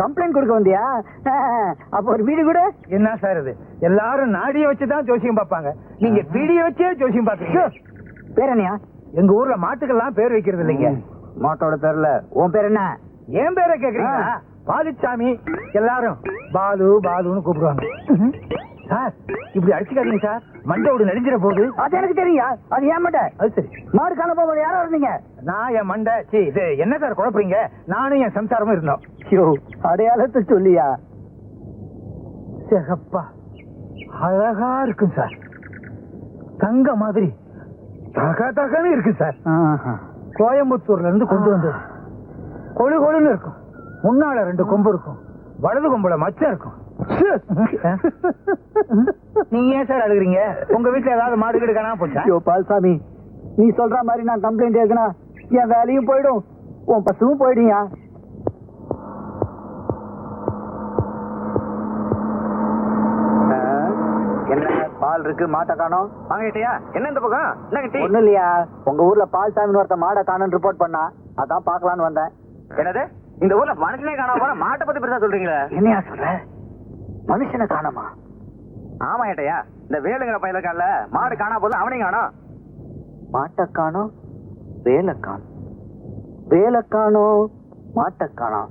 கம்ப்ளைண்ட் கொடுக்க வந்தியா? அப்ப ஒரு வீடு கூட. என்ன சார் இது? எல்லாரும் நாடிய வச்சுதான் ஜோசியம் பார்ப்பாங்க, நீங்க வீடியோ வச்சே ஜோசியம் பாக்குறீங்க. பேர் என்னையா? எங்க ஊர்ல மாட்டுக்கெல்லாம் பேர் வைக்கிறது இல்லைங்க. மாட்டோட பேர்ல உன் பேர் என்ன? ஏன் பேரை கேக்குறீங்களா? பாலுச்சாமி. எல்லாரும் பாலு பாலுன்னு கூப்பிடுவாங்க. சார் இப்படி அடிச்சுக்காதீங்க சார், மண்டோடு நெடுஞ்சிட போகுது. அது எனக்கு தெரியா? அது ஏன் மாட்டேன். அது சரி. மாடு காண போகும்போது யாரோ இருந்தீங்க? நான் என் மண்டை இது என்ன சார் குழப்பறீங்க? நானும் என் சம்சாரமும் இருந்தோம். அடையாளத்தை சொல்லியா? சிகப்பா அழகா இருக்கும் சார், தங்க மாதிரி தக தகன்னு இருக்கு சார். கோயம்புத்தூர்ல இருந்து கொண்டு வந்து கொழு கொழுன்னு இருக்கும். முன்னால 2 கொம்பு இருக்கும், வலது கொம்புல மச்சம் இருக்கும். நீங்க ஏன் சார் அழுகுறீங்க? உங்க வீட்டுல ஏதாவது மாடு கீடு காணாம போச்சா? ஐயோ பால்சாமி, நீ சொல்ற மாதிரி நான் கம்ப்ளைண்ட் எழுதுனா என் வேலையும் போயிடும், உன் பசுவும் போயிடுயா. என்ன பால் இருக்கு, மாட்டை காணோம்? வாங்கிட்டியா? என்ன இந்த பக்கம் என்ன டீ? ஒண்ணும் இல்லையா, உங்க ஊர்ல பால்சாமின்னு ஒருத்த மாடை காணும்னு ரிப்போர்ட் பண்ணா, அதான் பாக்கலான்னு வந்தேன். என்னது? இந்த ஊர்ல மனுஷனே காணாம போற மாட்டை பத்தி பெருசா சொல்றீங்களா? என்னையா சொல்ற? மனுஷனை காணோமா? ஆமா ஏட்டையா, இந்த வேலுங்கிற பையல இருக்கான்ல, மாடு காணா போது அவனையும் காணோம். மாட்டக்கானோ வேலைக்கானோ, வேலைக்கானோ மாட்டக்கானோ.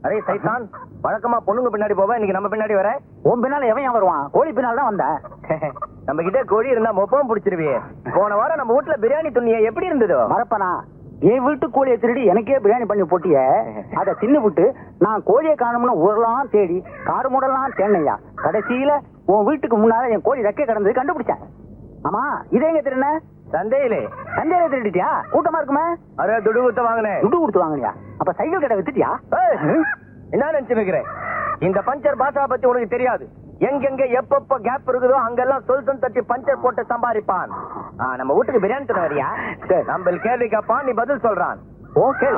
அரே சைத்தான், வழக்கமா பொண்ணுங்க பின்னாடி போவ, இன்னைக்கு நம்ம பின்னாடி வர. உன் பின்னால எவன் வருவான்? கோழி பின்னால தான் வந்த. நம்ம கிட்ட கோழி இருந்தா மொப்பம் பிடிச்சிருவியே. போன வாரம் நம்ம வீட்டுல பிரியாணி துண்ணிய எப்படி இருந்ததோ மறப்பனா? என் வீட்டு கோழியை திருடி எனக்கே பிரியாணி பண்ணி போட்டிய. அதை தின்னு விட்டு நான் கோழியை காணும்னு ஊரெல்லாம் தேடி காடு மூடலாம் தேனையா. கடைசியில உன் வீட்டுக்கு முன்னால என் கோழி ரெக்கை கிடந்தது கண்டுபிடிச்சேன். ஆமா, இதே எங்க திருண்ண? சந்தையிலே. சந்தையில திருடிட்டியா? கூட்டமா இருக்குமே. அரே துடு கொடுத்து வாங்கினேன். துடு கொடுத்து வாங்கினியா? அப்ப சைக்கிள் கடை வித்துட்டியா? என்ன நினைச்சுக்கிறேன்? இந்த பஞ்சர் பாஷா பத்தி உனக்கு தெரியாது. எங்கெங்க எப்பப்ப கேப் இருக்குதோ அங்கெல்லாம் சொல் தட்டி பஞ்சர் போட்டு சம்பாதிப்பான். நம்ம வீட்டுக்கு பிரியாணி தர வரியா? நம்ம கேள்வி கேட்பான், நீ பதில் சொல்றான். ஓகே.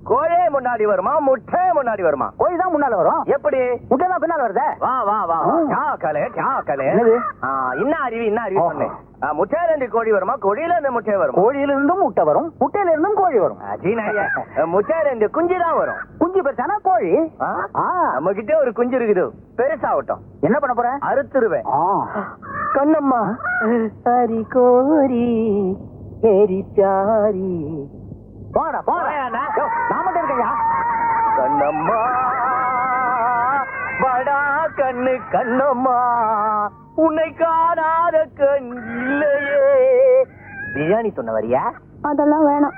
கோழி முன்னாடி வருமா முட்டை முன்னாடி வருமா? கோழி தான் முன்னால வரும். எப்படி? முட்டை தான் பின்னால வருதே. வா வா வா. என்னது? என்ன அறிவு சொன்னேன். முட்டையில இருந்து கோழி வருமா, கோழியில இருந்து முட்டை வரும்? கோழியில இருந்தும் முட்டை வரும், முட்டையில இருந்தும் கோழி வரும். முட்டையில இருந்து குஞ்சு தான் வரும். குஞ்சு பெருசானா கோழி. நம்ம கிட்ட ஒரு குஞ்சு இருக்குது, பெருசாகட்டும். என்ன பண்ண போற? அறுத்துருவேன். கண்ணம்மா ஹரி கோரி மேரி பியாரி. போடா போடா, நான் மட்டும் இருக்கையா? கண்ணம்மா படா கண்ணு கண்ணம்மா, உன்னை காணாத கண் இல்லையே. பிரியாணி சொன்ன வரியா? அதெல்லாம் வேணாம்.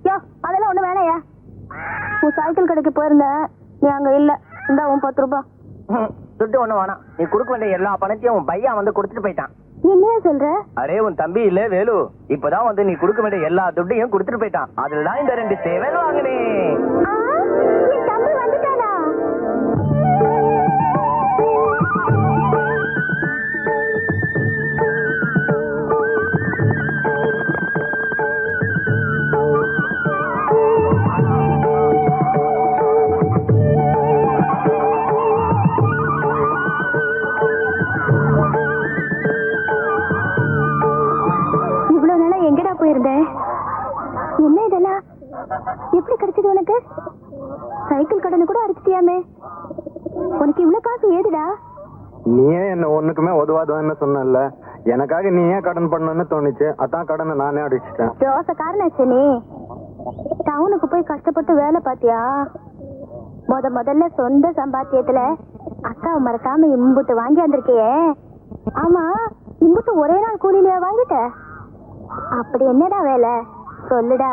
யோ, அதெல்லாம் ஒண்ணு வேணாயா. உன் சைக்கிள் கடைக்கு போயிருந்தேன், நீ அங்க இல்ல. இந்தா உன் 10 ரூபாய். துட்டு ஒண்ணு வேணாம். நீ கொடுக்க வேண்டிய எல்லா பணத்தையும் உன் பையன் வந்து கொடுத்துட்டு போயிட்டான். என்னையா சொல்ற? அரே உன் தம்பி இல்ல வேலு, இப்பதான் வந்து நீ கொடுக்க வேண்டிய எல்லா துட்டையும் கொடுத்துட்டு போயிட்டான். அதுலதான் இந்த 2 சேவல் வாங்கினேன். என் தம்பி வந்துட்டானா? போயிருந்தேன். என்ன இதெல்லாம்? எப்படி கிடைச்சது உனக்கு? சைக்கிள் கடனை கூட அடிச்சிட்டியாமே. உனக்கு இவ்வளவு காசு ஏதுடா? நீயே என்ன ஒண்ணுக்குமே உதவாதுன்னு சொன்னல, எனக்காக நீ ஏன் கடன் பண்ணணும்னு தோணுச்சு. அதான் கடனை நானே அடிச்சிட்டேன். ரோசக்காரனாச்சு நீ. டவுனுக்கு போய் கஷ்டப்பட்டு வேலை பாத்தியா? முதல்ல சொந்த சம்பாத்தியத்துல அக்காவை மறக்காம இம்புட்டு வாங்கி வந்திருக்கியே. ஆமா, இம்புட்டு ஒரே நாள் கூலியில வாங்கிட்ட? அப்படி என்னடா வேலை சொல்லுடா.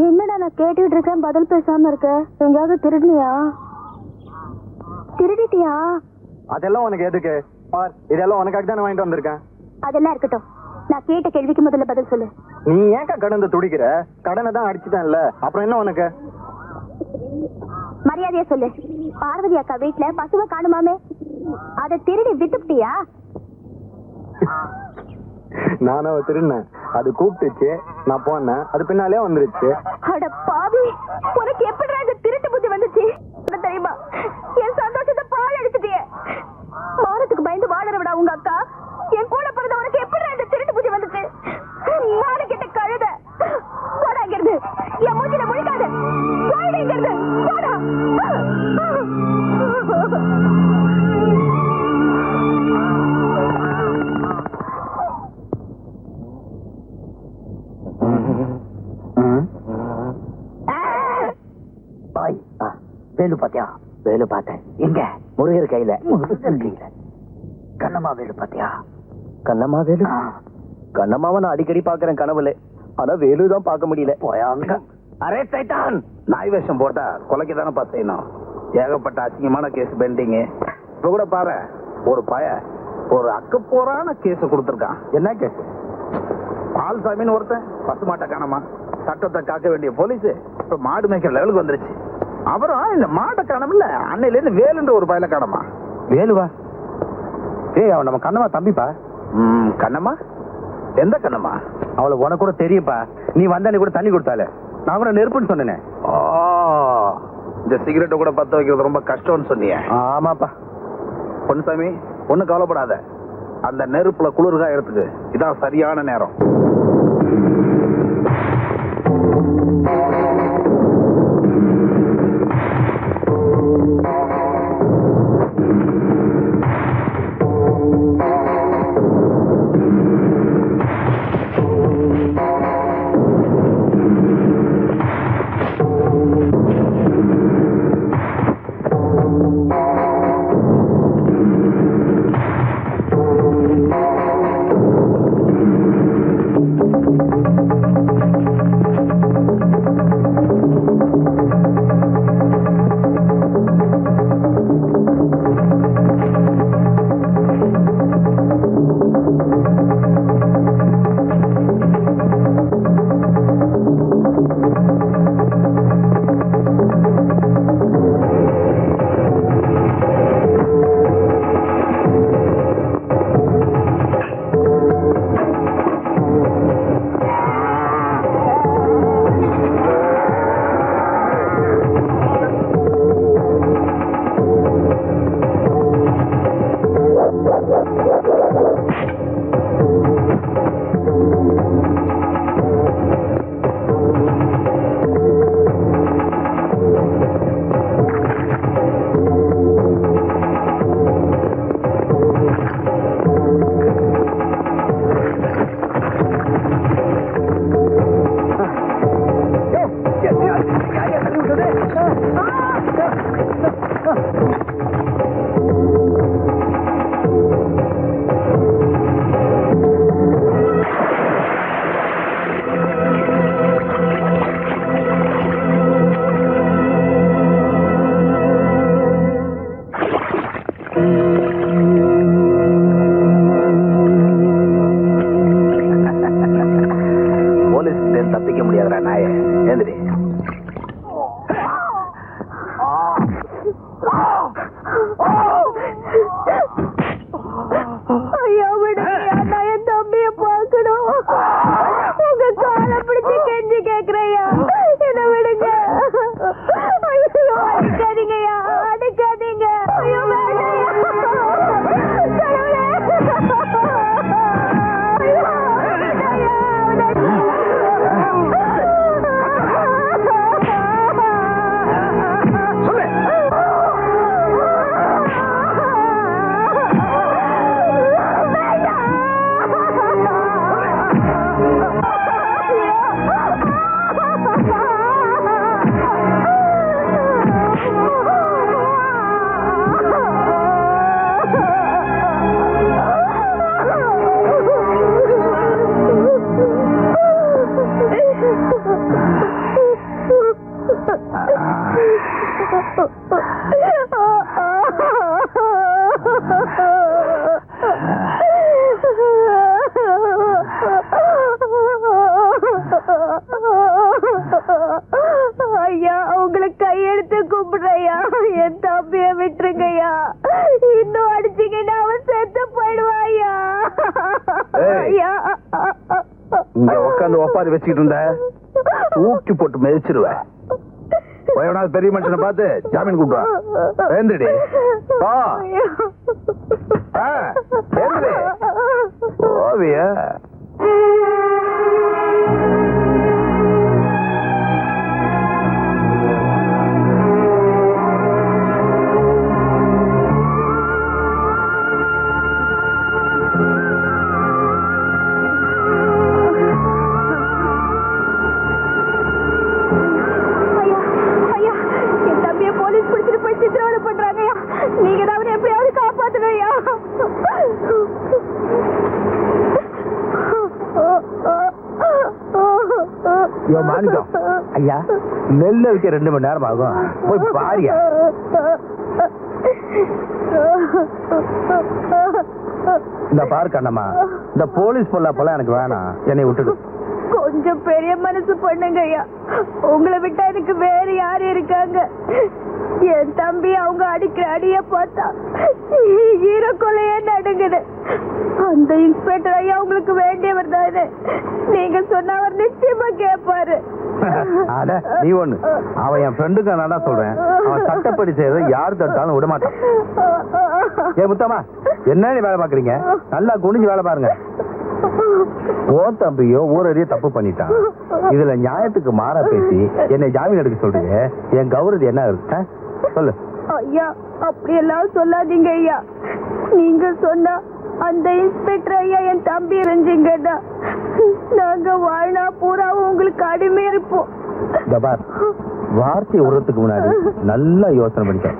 என்னடா நான் கேட்டுட்டு இருக்கேன், பதில் பேசாம இருக்க? எங்கேயாவது திருடுனியா? திருடிட்டியா? அதெல்லாம் உனக்கு எதுக்கு? இதெல்லாம் உனக்காக தானே வாங்கிட்டு வந்திருக்கேன். அதெல்லாம் இருக்கட்டும், நான் கேட்ட கேள்விக்கு முதல்ல பதில் சொல்லு. நீ ஏன்க்கா கடந்து துடிக்கிற? கடனை தான் அடிச்சுட்டேன்ல, அப்புறம் என்ன உனக்கு? மரியாதையா சொல்லு. பார்வதி அக்கா வீட்டுல பசுவை காணுமாமே, அதை திருடி வித்துட்டியா? நானும் திருடினேன். அது கூப்பிட்டுச்சு, நான் போனேன், அது பின்னாலே வந்துருச்சு. அட பாவி, உனக்கு எப்படி இந்த திருட்டு புத்தி வந்துச்சு தெரியுமா? என் சந்தோஷத்தை பால் அடிச்சுட்டியே. மானத்துக்கு பயந்து வாழறவிடா உங்க அக்கா. என் கூட பிறந்த உனக்கு எப்படி இந்த திருட்டு புத்தி வந்துச்சு? நானு கிட்ட கழுத போடாங்கிறது என் மூச்சில முழிக்காது. போயிடுங்கிறது போடா. வேலு பாத்தியா? வேலு பார்த்தேன். எங்க? முருகர் கையில. கண்ணம்மா வேலு பாத்தியா? கண்ணம்மா வேலு? கண்ணம்மாவை நான் அடிக்கடி பாக்குறேன் கனவுல, ஆனா வேலுதான் பார்க்க முடியல. அரே சைத்தான், நாய் வேஷம் போட்டா கொலைக்கு தானே பார்த்தேனும். ஏகப்பட்ட அசிங்கமான கேஸ் பெண்டிங். இப்ப கூட பாரு, ஒரு ஒரு அக்கப்போரான கேஸ் கொடுத்துருக்கான். என்ன கேஸ்? பால்சாமின்னு ஒருத்தன் பசுமாட்டை காணமா, சட்டத்தை காக்க வேண்டிய போலீஸ் இப்ப மாடு மேய்க்கிற லெவலுக்கு வந்துருச்சு. அப்புறம் இந்த மாட்டை காணமில்ல, அன்னையில இருந்து வேலுன்ற ஒரு பயல காணமா. வேலுவா? ஏய் அவன் நம்ம கண்ணம்மா தம்பிப்பா. கண்ணம்மா? எந்த கண்ணம்மா? அவளை உனக்கு கூட தெரியும்ப்பா. நீ வந்தா கூட தண்ணி கொடுத்தாலே நான் கூட நெருப்புன்னு சொன்னேனே. இந்த சிகரெட்டை கூட பத்த வைக்கிறது ரொம்ப கஷ்டம்னு சொன்னியே. ஆமாப்பா. பொன்னுசாமி ஒன்னும் கவலைப்படாத. அந்த நெருப்புல குளிர்காயறதுக்கு இதான் சரியான நேரம். தப்பிக்க முடியாதுடா நாயே. ஏந்திரி. ஐயா விடுங்கய்யா, நான் என் தம்பிய பார்க்கணும். உங்க காலை பிடிச்சு கெஞ்சி கேக்குறையா, என்ன விடுங்க. ஐயோ அடிக்காதீங்கய்யா, அடிக்காதீங்க. ஐயோ வேண்டாம். ஐயா உங்களுக்கு கையெடுத்து கும்பிடுறையா, என் தம்பிய விட்டுருங்கய்யா. இன்னும் அடிச்சீங்கன்னா அவன் செத்து போயிடுவாயா. இங்க உட்காந்து ஒப்பாது வச்சுக்கிட்டு இருந்த தூக்கி போட்டு மிதிச்சிருவேன். பெரிய மனுஷனை பார்த்து ஜாமீன் கூப்பிடுவா. எழுந்துடி. ஓவிய மாணிக்கம் ஐயா, நெல்ல வைக்க 2 மணி நேரம் ஆகும். போய் பாரியா. இந்த பாரு கண்ணம்மா, இந்த போலீஸ் பொல்லாப்பெல்லாம் எனக்கு வேணாம். என்னை விட்டுடு. கொஞ்சம் பெரிய மனசு பண்ணுங்க ஐயா. உங்களை விட்டா எனக்கு வேற யாரு இருக்காங்க? என் தம்பி அவங்க அடிக்கிற அடிய பார்த்தா ஈரக்கொலையே நடுங்குது. அந்த இன்ஸ்பெக்டர் ஐயா உங்களுக்கு வேண்டியவர் தானே, நீங்க சொன்ன அவர் நிச்சயமா கேட்பாரு. அட நீ ஒண்ணு, அவன் என் ஃப்ரெண்டுக்கு நான் தான் சொல்றேன், அவன் சட்டப்படி செய்யறத யாரு தட்டாலும் விட மாட்டான். ஏ முத்தம்மா, என்ன நீ வேலை பாக்குறீங்க? நல்லா குனிஞ்சு வேலை பாருங்க. ஓ தம்பியோ ஊரறிய தப்பு பண்ணிட்டான், இதுல நியாயத்துக்கு மாறா பேசி என்னை ஜாமீன் எடுக்க சொல்றீங்க. என் கௌரவம் என்ன இருக்கு சொல்லு. ஐயா அப்படியெல்லாம் சொல்லாதீங்க ஐயா. நீங்க சொன்னா அந்த இன்ஸ்பெக்டர் ஐயா என் தம்பி இருந்தீங்கன்னா நாங்க வாழ்நா பூராவும் உங்களுக்கு அடிமை இருப்போம். வார்த்தை விடுறதுக்கு முன்னாடி நல்லா யோசனை பண்ணிட்டேன்.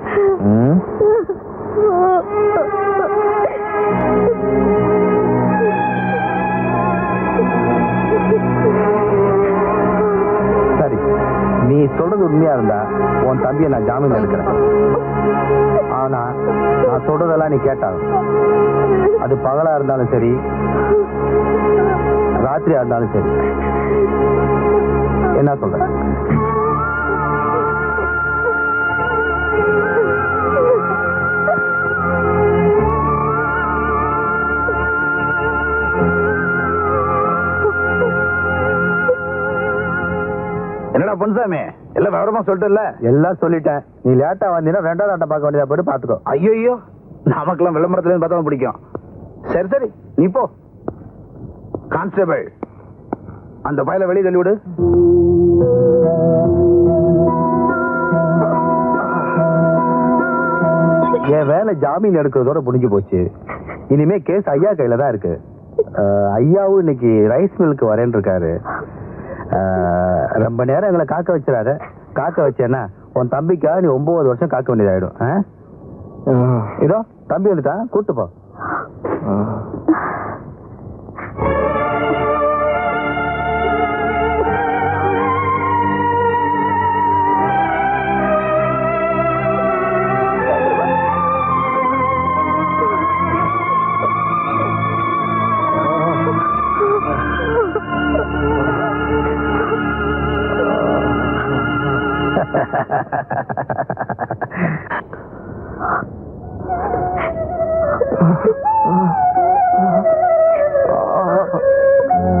சரி, நீ சொல்றது உண்மையா இருந்தா உன் தம்பியை நான் ஜாமீன் எடுக்கிறேன். ஆனா நான் சொல்றதெல்லாம் நீ கேட்டாங்க, அது பகலா இருந்தாலும் சரி ராத்திரியா இருந்தாலும் சரி. என்ன சொல்ற? என்னடா பொன்சாமி, எல்லாம் விவரமா சொல்லிட்டல? எல்லாம் சொல்லிட்டேன். நீ லேட்டா வந்தீங்கன்னா ரெண்டாவது ஆட்டம் பார்க்க வேண்டியதா போயிட்டு பாத்துக்கோ. ஐயோ, நமக்கெல்லாம் விளம்பரத்துல இருந்து பார்த்தா பிடிக்கும். சரி சரி, நீ போ. கான்ஸ்டபிள், அந்த பையலை வெளியே தள்ளி விடு. என் வேலை ஜாமீன் எடுக்கிறதோட முடிஞ்சு போச்சு. இனிமே கேஸ் ஐயா கையில தான் இருக்கு. ஐயாவும் இன்னைக்கு ரைஸ் மில்லுக்கு வரேன்னு இருக்காரு. ரொம்ப நேரம் எங்களை காக்க வச்சிடாத. காக்க வச்சேன்னா உன் தம்பிக்காக நீ 9 வருஷம் காக்க வேண்டியதாயிடும். இதோ தம்பி வந்துட்டான், கூட்டு போ.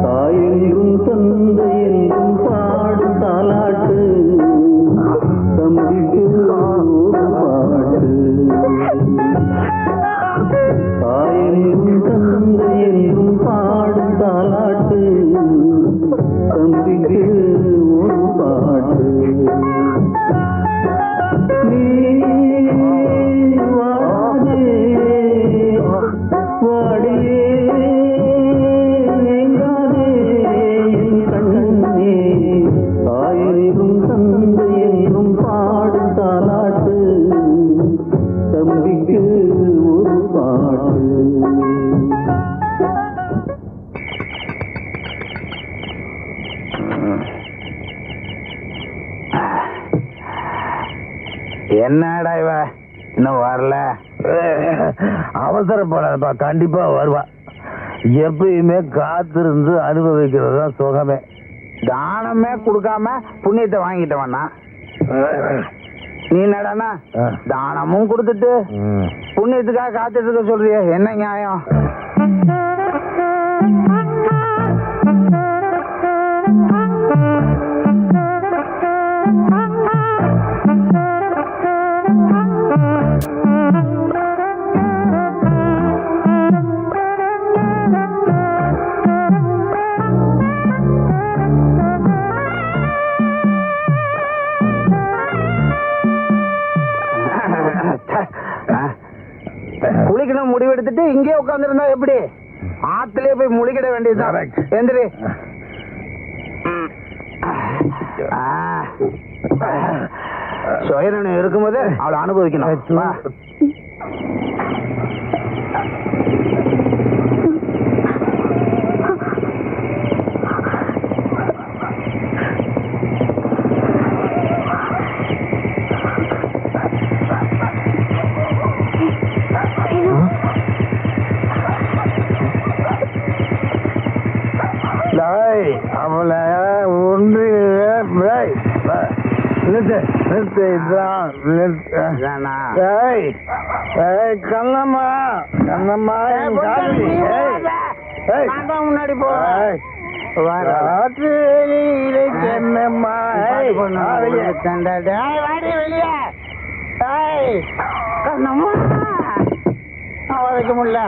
தாயெங்கும் தந்தை என்றும் பாடும் தாலாட்டு, தம்பிக்கு ஒரு பாட்டு. தாயெங்கும் தந்தை என்றும் பாடும் தாலாட்டு, தம்பிக்கு ஒரு பாட்டு. நீ வாடே வாடியே தாயென்றும் தந்தை என்றும் பாடும் தாலாட்டு, தம்பிக்கு ஒரு பாட்டு. என்னடா இவ இன்னும் வரல? அவசரப்படாதப்பா, கண்டிப்பா வருவா. எப்பயுமே காத்திருந்து அனுபவிக்கிறது தான் சுகமே. தானமே கொடுக்காம புண்ணியத்தை வாங்கிட்டவனா நீ? என்னடானா தானமும் கொடுத்துட்டு புண்ணியத்துக்காக காத்துட்டு இருக்க சொல்றிய? என்ன நியாயம்? குளிக்கணும் முடிவெடுத்துட்டு இங்கே உட்கார்ந்து இருந்தா எப்படி? ஆத்திலே போய் முழிக்கிட வேண்டியதுதான். எந்திரி. சுயநலம் இருக்கும்போது அவளை அனுபவிக்கணும். அவளை ஒன்று கண்ணம்மா கண்ணம்மா முன்னாடி போ என்னம்மா வெளியே கண்ணம்மா வைக்க முடியல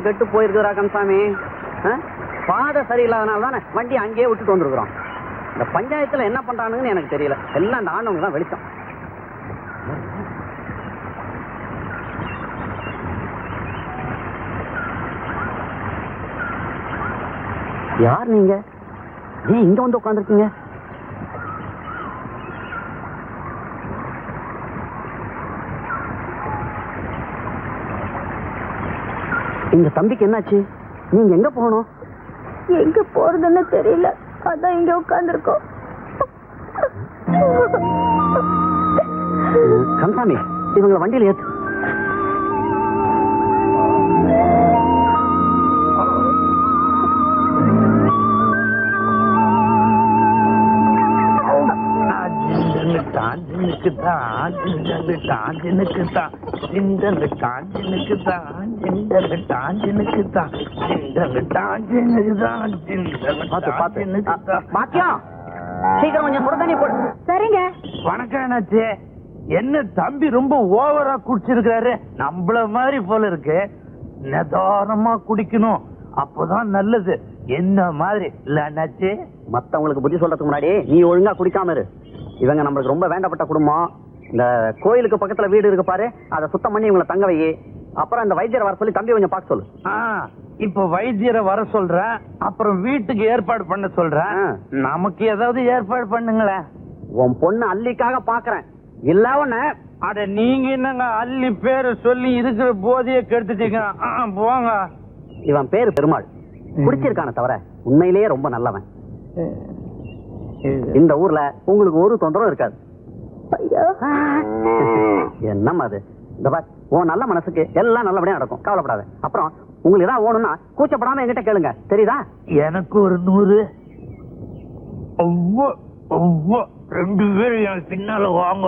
கெட்டு போயிருக்கிறா கந்தசாமி. பாதை சரியில்லாதனால தானே வண்டி அங்கேயே விட்டுட்டு வந்துருக்குறோம். இந்த பஞ்சாயத்துல என்ன பண்றானுங்கன்னு எனக்கு தெரியல. எல்லாம் அந்த ஆண்டவங்க தான் வெளிச்சம். யார் நீங்க? ஏன் இங்க வந்து உட்காந்துருக்கீங்க? இந்த தம்பிக்கு என்னாச்சு? நீங்க எங்க போகணும்? எங்க போறதுன்னு தெரியல, அதான் இங்க உட்கார்ந்துருக்கோம். கந்தசாமி, இவங்களை வண்டியில ஏத்து. சரிங்க. வணக்கம் அண்ணாச்சி. என்ன தம்பி ரொம்ப ஓவரா குடிச்சிருக்காரு, நம்மள மாதிரி போல இருக்கு. நிதானமா குடிக்கணும், அப்பதான் நல்லது. என்ன மாதிரி இல்ல அண்ணாச்சி? மத்தவங்களுக்கு புத்தி சொல்றதுக்கு முன்னாடி நீ ஒழுங்கா குடிக்காம இரு. இவங்க நம்மளுக்கு ரொம்ப வேண்டப்பட்ட குடும்பம். இந்த கோயிலுக்கு பக்கத்துல வீடு இருக்கு பாரு, அதை சுத்தம் பண்ணி இவங்களை தங்க வை. அப்புறம் இந்த வைத்தியரை வர சொல்லி தம்பி கொஞ்சம் பார்க்க சொல்லு. இப்ப வைத்தியரை வர சொல்றேன், அப்புறம் வீட்டுக்கு ஏற்பாடு பண்ண சொல்றேன். நமக்கு ஏதாவது ஏற்பாடு பண்ணுங்களேன். உன் பொண்ணு அல்லிக்காக பாக்குறேன். இல்ல ஒண்ணு. அட நீங்க என்னங்க அல்லி பேரு சொல்லி இருக்கிற போதைய கெடுத்துட்டீங்க. போங்க. இவன் பேரு பெருமாள். குடிச்சிருக்கான தவிர உண்மையிலேயே ரொம்ப நல்லவன். இந்த ஊர்ல உங்களுக்கு ஒரு தொந்தரவும் இருக்காது. என்னம்மா அது? இந்த பார், உன் நல்ல மனசுக்கு எல்லாம் நல்லபடியா நடக்கும், கவலைப்படாத. அப்புறம் உங்களுக்கு ஏதாவது ஓணும்னா கூச்சப்படாம என்கிட்ட கேளுங்க, தெரியுதா? எனக்கு ஒரு 100. ரெண்டு பேரும் என் பின்னால வாங்க.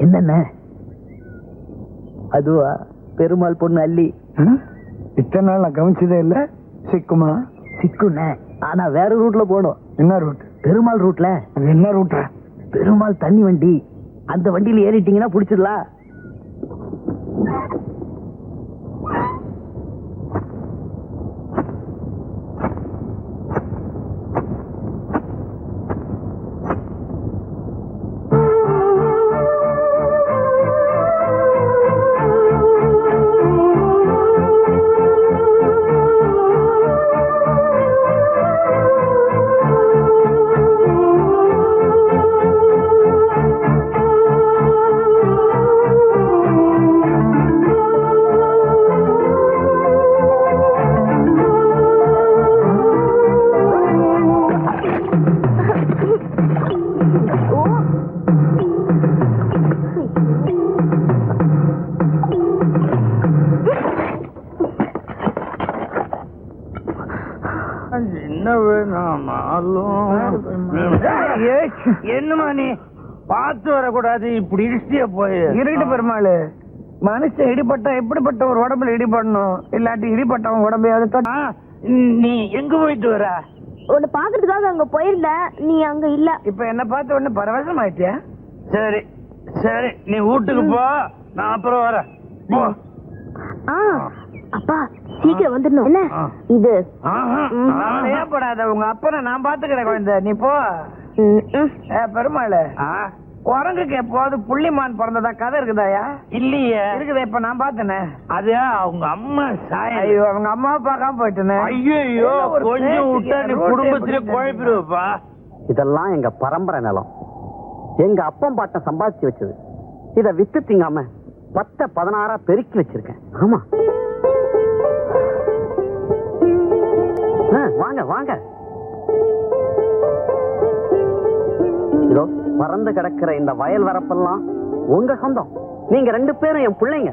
என்னென்ன அதுவா? பெருமாள் பொண்ணு அல்லி. இத்தனை நாள் நான் கவனிச்சதே இல்ல. சிக்குமா? சிக்குண்ண, ஆனா வேற ரூட்ல போகணும். என்ன ரூட்? பெருமாள் ரூட்ல. அது என்ன ரூட்டா? பெருமாள் தண்ணி வண்டி. அந்த வண்டியில ஏறிட்டீங்கன்னா புடிச்சிடலாம். என்னமா நீ பார்த்து வரக்கூடாது, இப்படி இடிச்சிய போய் இருட்டு பெருமாள். மனுஷன் இடிபட்டா எப்படிப்பட்ட ஒரு உடம்புல இடிபடணும், இல்லாட்டி இடிபட்டவன் உடம்பையாவது. நீ எங்க போயிட்டு வர? உன்னை பாக்குறதுக்காக அங்க போயிருந்த, நீ அங்க இல்ல. இப்ப என்ன பார்த்து ஒண்ணு பரவசம் ஆயிட்டியா? சரி சரி, நீ வீட்டுக்கு போ, நான் அப்புறம் வரேன். போ. அப்பா சீக்கிரம் வந்துடணும். என்ன இது? ஏற்படாத, உங்க அப்பனை நான் பாத்துக்கிறேன் குழந்தை, நீ போ. பெருமாள், குரங்குக்கு எப்போது புள்ளிமான் பிறந்ததா கதை இருக்குதாயா? இல்லையே. இருக்குதா? இப்ப நான் பார்த்தேனே. அது அவங்க அம்மா சாய். ஐயோ, அவங்க அம்மாவை பார்க்காம போயிட்டேனே. ஐயோ, கொஞ்சம் விட்டா நீ குடும்பத்திலே குழப்பிடுவப்பா. இதெல்லாம் எங்க பரம்பரை நிலம். எங்க அப்பம் பாட்டம் சம்பாதிச்சு வச்சது. இத வித்து திங்காம 10-16 பெருக்கி வச்சிருக்கேன். ஆமா, வாங்க வாங்க. இதோ பறந்து கிடக்கிற இந்த வயல் வரப்பெல்லாம் உங்க சொந்தம். நீங்க 2 பேரும் என் பிள்ளைங்க.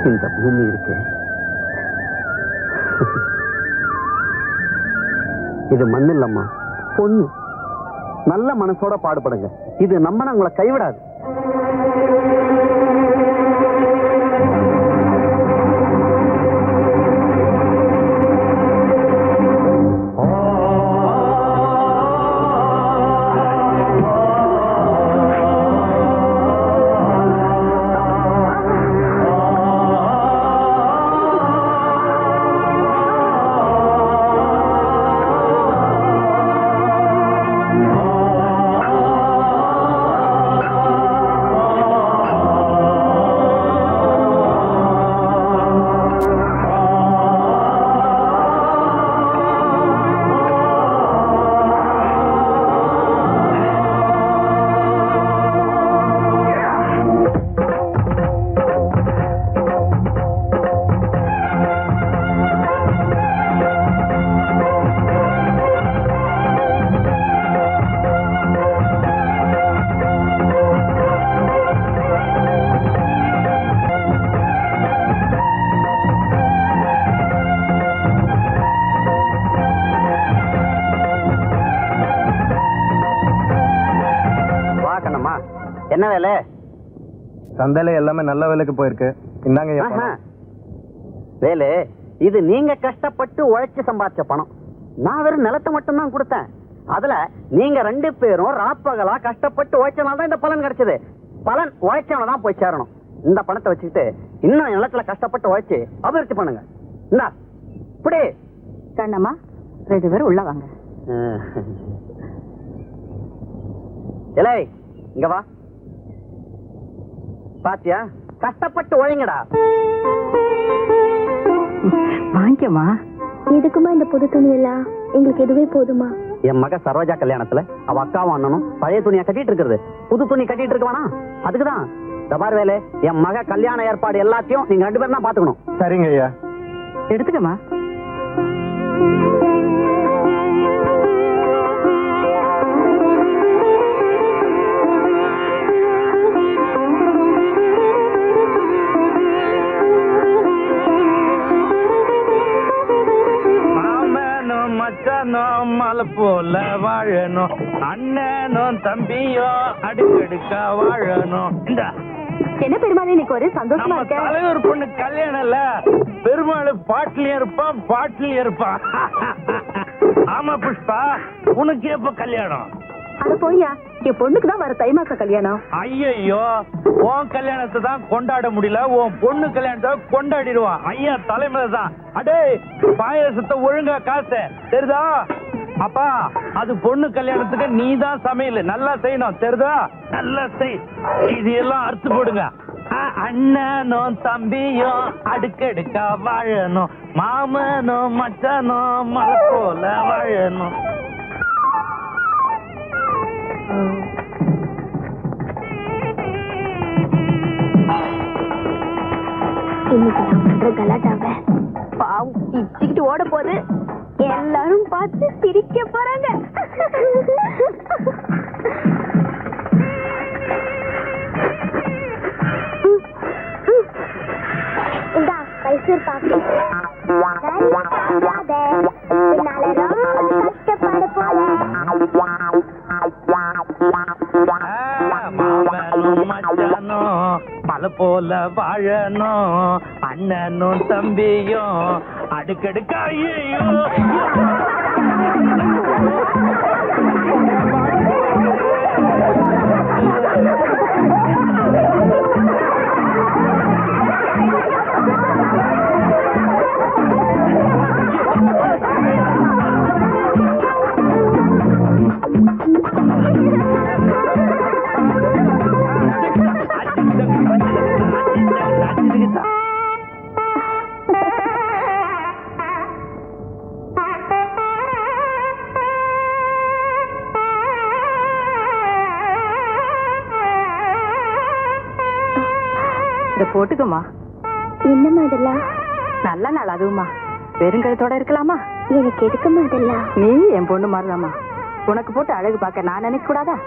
இந்த பூமி இருக்கு, இது மண் இல்லம்மா, பொண்ணு. நல்ல மனசோட பாடுபடுங்க. இது நம்ம உங்களை கைவிடாது. என்ன வேலை? சந்தையில எல்லாமே நல்ல வேலைக்கு போயிருக்கு. இந்தாங்க வேலை. இது நீங்க கஷ்டப்பட்டு உழைச்சு சம்பாதிச்ச பணம். நான் வெறும் நிலத்தை மட்டும் தான் கொடுத்தேன். அதுல நீங்க 2 பேரும் ராப்பகலா கஷ்டப்பட்டு உழைச்சனால தான் இந்த பலன் கிடைச்சது. பலன் உழைச்சவன தான் போய் சேரணும். இந்த பணத்தை வச்சுக்கிட்டு இன்னும் நிலத்துல கஷ்டப்பட்டு உழைச்சு அபிவிருத்தி பண்ணுங்க. இந்தா இப்படி கண்ணம்மா, 2 பேரும் உள்ள வாங்க. இலை இங்க வா. பாத்தியா, கஷ்டப்பட்டு உழைங்கடா. வாங்கிக்கமா. எதுக்குமா இந்த புது துணி எல்லாம்? எங்களுக்கு எதுவே போதுமா? என் மக சரோஜா கல்யாணத்துல அவ அக்காவும் அண்ணனும் பழைய துணியை கட்டிட்டு இருக்கிறது. புது துணி கட்டிட்டு இருக்கவானா? அதுக்குதான். தபார் வேலை, என் மக கல்யாண ஏற்பாடு எல்லாத்தையும் நீங்க 2 பேரும் தான் பாத்துக்கணும். சரிங்க ஐயா. எடுத்துக்கமா. மலை போல வாழணும், அண்ணனும் தம்பியும் அடுக்கடுக்கா வாழணும். என்ன பெருமாள், இன்னைக்கு ஒரு சந்தோஷமா இருக்க? தலைவர் பொண்ணு கல்யாணம் இல்ல, பெருமாள் பாட்டிலையும் இருப்பான் பாட்டிலையும் இருப்பான். ஆமா புஷ்பா, உனக்கு எப்ப கல்யாணம்? அது போய்யா, என் பொண்ணுக்கு தான் வர தை மாச கல்யாணம். ஐயோ, உன் கல்யாணத்தை தான் கொண்டாட முடியல, உன் பொண்ணு கல்யாணத்தை கொண்டாடிடுவான். ஐயா தலைமையில தான். அடே, பாயசத்தை ஒழுங்கா காசு தெரியுதா? அப்பா, அது பொண்ணு கல்யாணத்துக்கு நீ தான் சமையல் நல்லா செய்யணும் தெரியுதா? நல்லா செய். இது எல்லாம் அறுத்து போடுங்க. அண்ணனும் தம்பியும் அடுக்கடுக்கா வாழணும், மாமனும் மச்சானும் மலை போல வாழணும். இன்னைக்கு நான் பண்ற கலாட்டாவ பாவம் இச்சுக்கிட்டு ஓட போது எல்லாரும் பார்த்து சிரிக்க போறாங்க. இந்தா மைசூர் பாக்கு. மாமனும் மச்சானும் மலை போல வாழணும், அண்ணனும் தம்பியும் அடுக்கடுக்கா. ஐயோ போட்டுக்கோமா. என்னம்மா இதெல்லாம்? நல்ல நாள் அதுவுமா. வெறுங்கழுத்தோட இருக்கலாமா? எனக்கு எதுக்குமா இதெல்லாம்? நீ என் பொண்ணு மாதிரிதாம்மா. உனக்கு போட்டு அழகு பார்க்க நான் நினைக்க கூடாதா?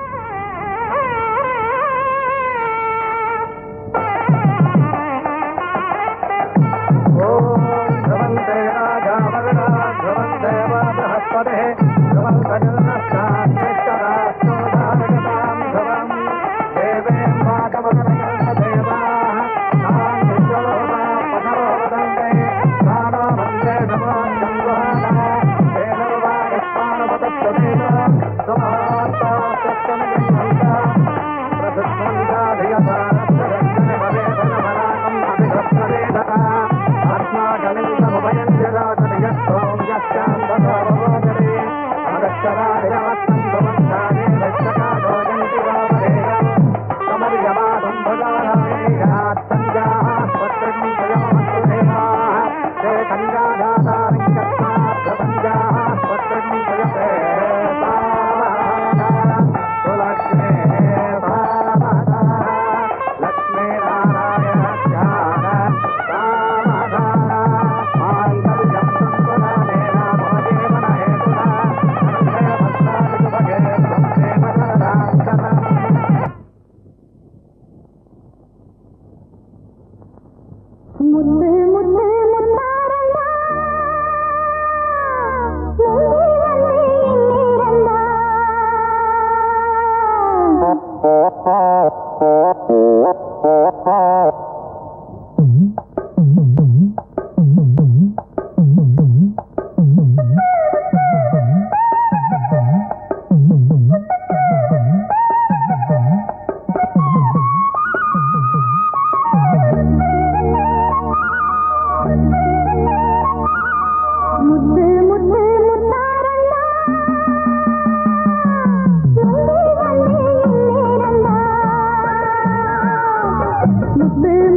முத்து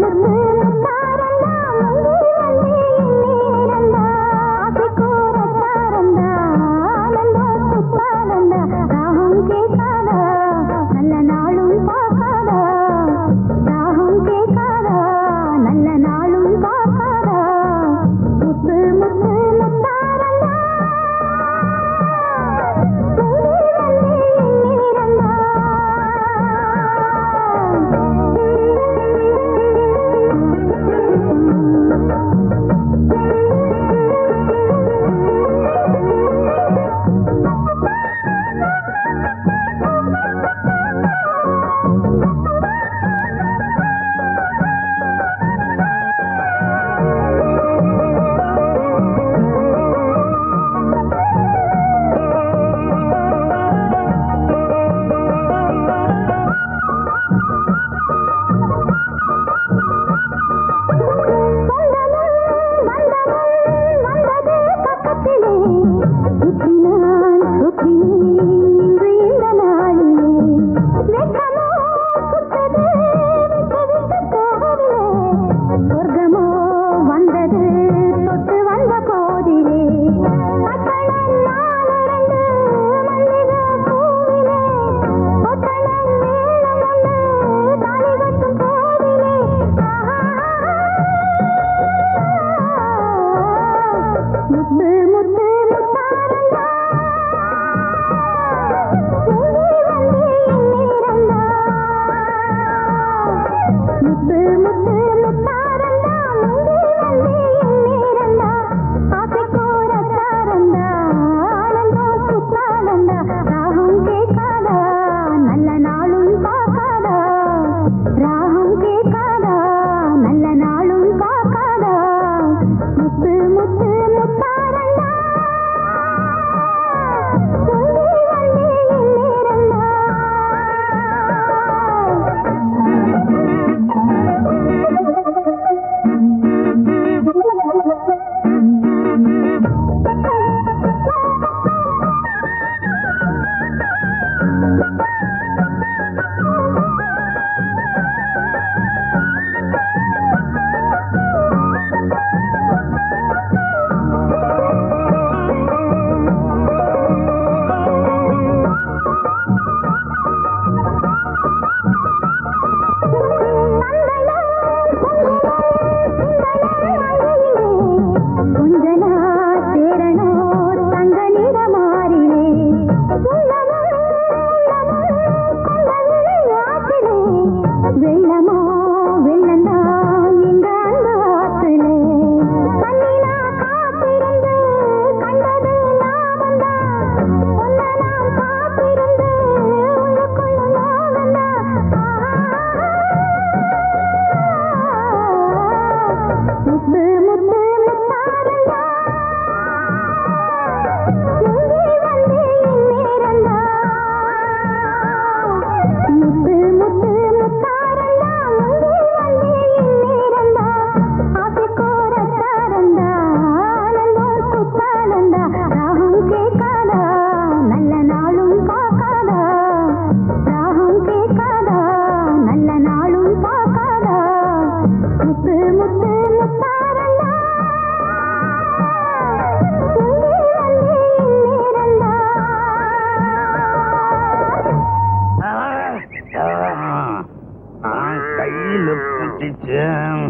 நான் கையில பிடிச்சேன்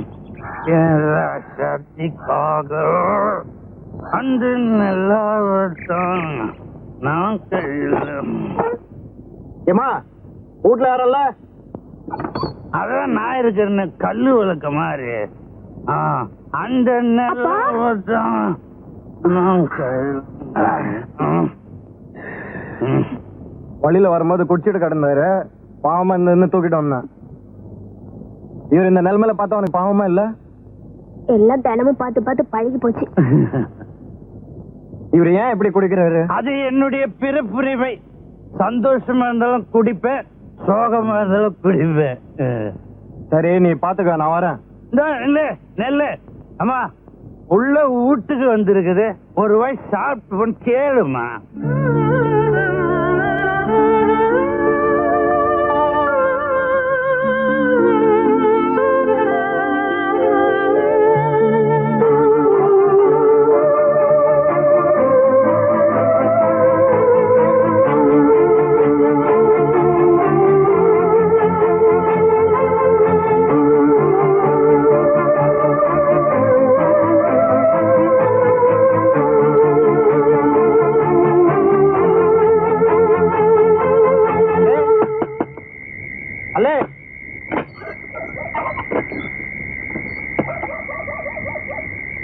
சக்திக்காக அந்த நல்லாவட்டம் நான் கையில. ஏமா வீட்டுல யாரல்ல? அதான் நான் இருக்கிறேன்னு கல்லு விளக்க மாதிரி. அந்த நல்லாவட்டம் நான் கையில. வழியில வரும்போது குடிச்சிட்டு கிடந்தாரு, பாவமா இருந்து தூக்கிட்டு வந்தேன். இவர் இந்த நிலைமையில பார்த்தா அவனுக்கு பாவமா இல்ல? எல்லாம் தினமும் பார்த்து பார்த்து பழகி போச்சு. இவர் ஏன் இப்படி குடிக்கிறாரு? அது என்னுடைய பிறப்புரிமை. சந்தோஷமா இருந்தாலும் குடிப்பேன், சோகமா இருந்தாலும் குடிப்பேன். சரி, நீ பாத்துக்க, நான் வரேன். நெல்லு அம்மா உள்ள வீட்டுக்கு வந்திருக்குது, ஒரு வாய் சாப்பிட்டு கேளுமா.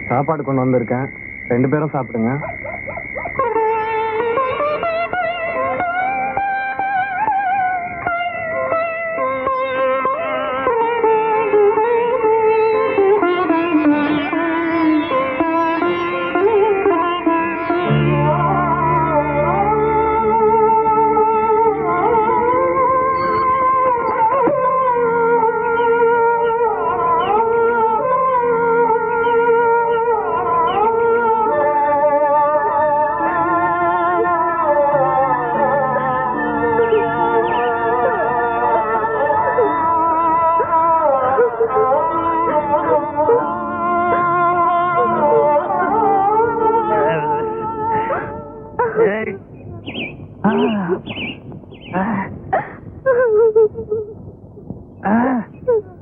சாப்பாடு கொண்டு வந்திருக்கேன், 2 பேரும் சாப்பிடுங்க.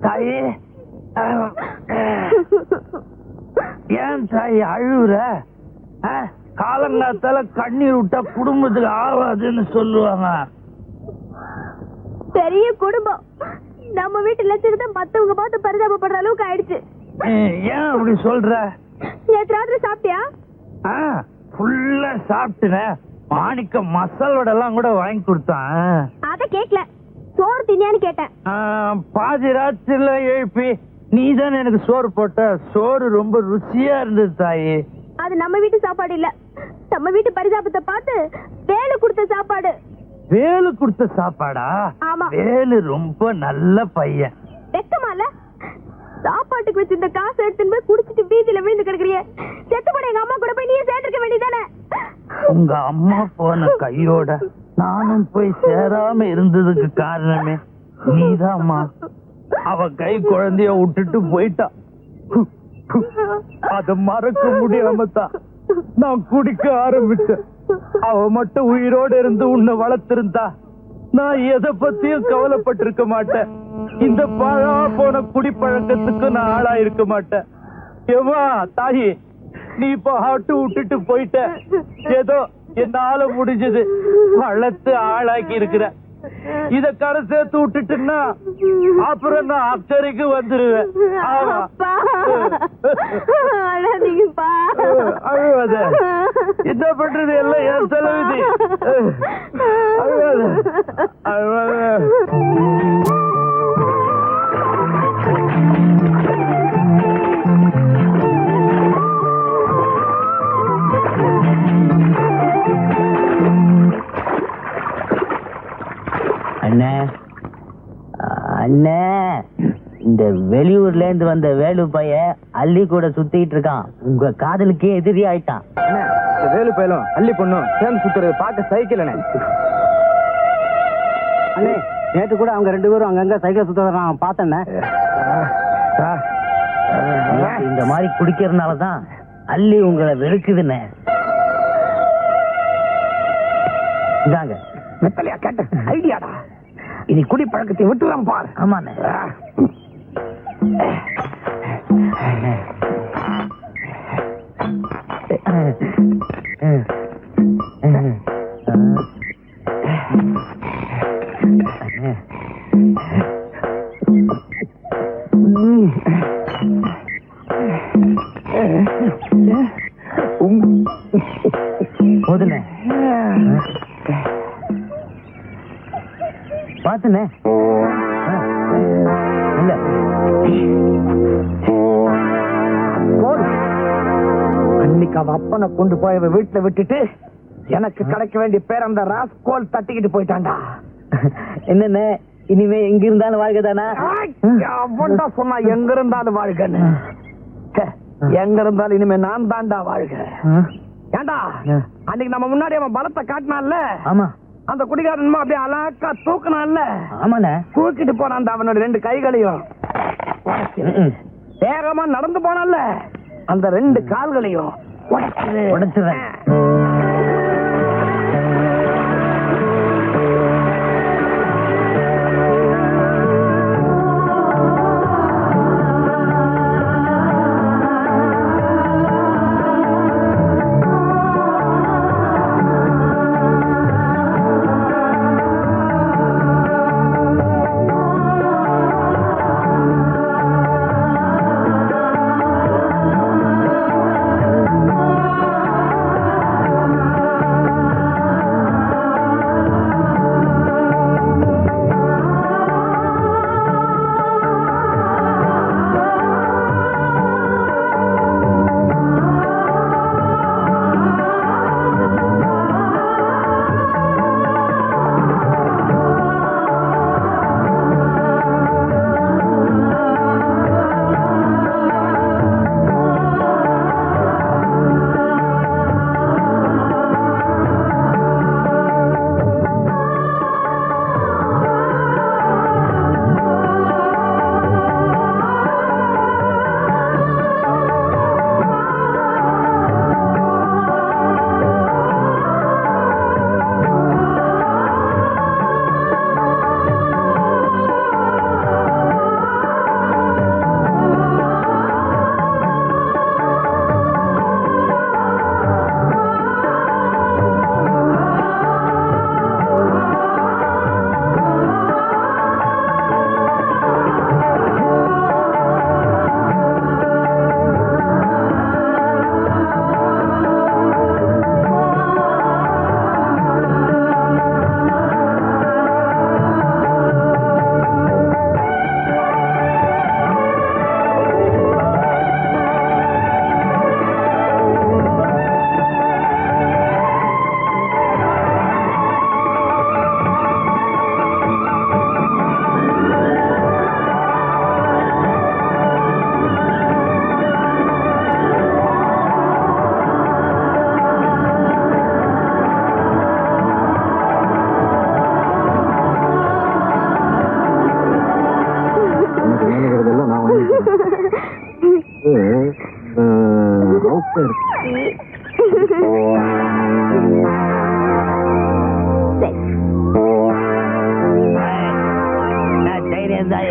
தாயே, ஏன் தாய் அழுவுற? காலங்காத்தால கண்ணீர் விட்டா குடும்பத்துக்கு ஆகாதுன்னு சொல்லுவாங்க. பெரிய குடும்பம், நம்ம வீட்டு லட்சத்தை மத்தவங்க பார்த்து பரிதாபப்படுற அளவுக்கு ஆயிடுச்சு. ஏன் அப்படி சொல்ற? நேற்று ராத்திரி சாப்பிட்டியா? ஃபுல்லா சாப்பிட்டுனேன். மாணிக்க மசால் வடை எல்லாம் கூட வாங்கி கொடுத்தான். அத கேக்கல, சோறு தின்னியான்னு கேட்டேன். பாதி ராத்திரில எழுப்பி நீதான் எனக்கு சோறு போட்ட. சோறு ரொம்ப ருசியா இருந்தது தாயி. அது நம்ம வீட்டு சாப்பாடு இல்ல, நம்ம வீட்டு பரிதாபத்தை பார்த்து வேலு கொடுத்த சாப்பாடு. வேலு கொடுத்த சாப்பாடா? ஆமா. வேலு ரொம்ப நல்ல பையன். வெக்கமால சாப்பாட்டுக்கு வச்சு இந்த காசு எடுத்துன்னு போய் குடிச்சிட்டு வீதியில விழுந்து கிடக்குறிய. செத்து போட எங்க அம்மா கூட போய் நீயே சேர்த்துக்க வேண்டியதானே? உங்க அம்மா போன கையோட நானும் போய் சேராம இருந்ததுக்கு காரணமே நீதாம்மா. அவ கை குழந்தைய விட்டுட்டு போயிட்டா. அத மறக்க முடியாமத்தான் நான் குடிக்க ஆரம்பிச்சேன். அவ மட்டும் உயிரோட இருந்து உன்னை வளர்த்திருந்தா நான் எதை பத்தியும் கவலைப்பட்டிருக்க மாட்டேன். இந்த பழா போன குடிப்பழக்கத்துக்கு நான் ஆளா இருக்க மாட்டேன். ஏமா தாயி, நீ இப்ப ஆட்டு விட்டுட்டு போயிட்ட. ஏதோ என்னால முடிஞ்சது வளர்த்து ஆளாக்கி இருக்கிற. இத கரை சேர்த்து விட்டுட்டுன்னா அப்புறம் நான் அக்கறைக்கு வந்துருவேன். அழுவாத, என்ன பண்றது, எல்லாம் என் செலவுதி. அழுவாத அழுவாத. அண்ணே அண்ணே, இந்த வெளியூர்ல இருந்து வந்த வேலு பைய அள்ளி கூட சுத்திட்டு இருக்கான். உங்க காதலுக்கே எதிரி ஆயிட்டான். வேலு பயிலும் அள்ளி பொண்ணும் சேர்ந்து சுத்துறது பார்க்க சைக்கிள். அண்ணே, நேற்று கூட அவங்க 2 பேரும் அங்கங்க சைக்கிள் சுத்த நான் பார்த்தேன். இந்த மாதிரி குடிக்கிறதுனாலதான் அள்ளி உங்களை வெறுக்குதுன்னு. இந்தாங்க கேட்ட ஐடியாடா. இனி குடி பழக்கத்தை விட்டுலாம் பாரு. ஆமாண்ணே. போதுண்ணே. பாத்துண்ணே. இல்ல அன்னைக்கு அவ அப்பனை கொண்டு போய் வீட்டுல விட்டுட்டு எனக்கு கிடைக்க வேண்டிய பேர் அந்த ராஸ்கோல் தட்டிக்கிட்டு போயிட்டான்டா. என்னென்ன இனிமே எங்க இருந்தாலும் வாழ்க்கைதானா? அவன்டா சொன்னா எங்க இருந்தாலும் வாழ்கன்னு. எங்க இருந்தாலும் இனிமே நான் தான்டா வாழ்க. ஏண்டா அன்னைக்கு நம்ம முன்னாடி அவன் பலத்தை காட்டினான்ல? ஆமா. அந்த குடிகாரன் அப்படியே அழகா தூக்குனான்ல? ஆமாண்ணே. தூக்கிட்டு போனான் அவனோட 2 கைகளையும். வேகமா நடந்து போனான்ல? அந்த 2 கால்களையும் உடைச்சிடுறேன்.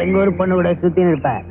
எங்க ஊர் பொண்ணு கூட சுத்தி இருப்பேன்.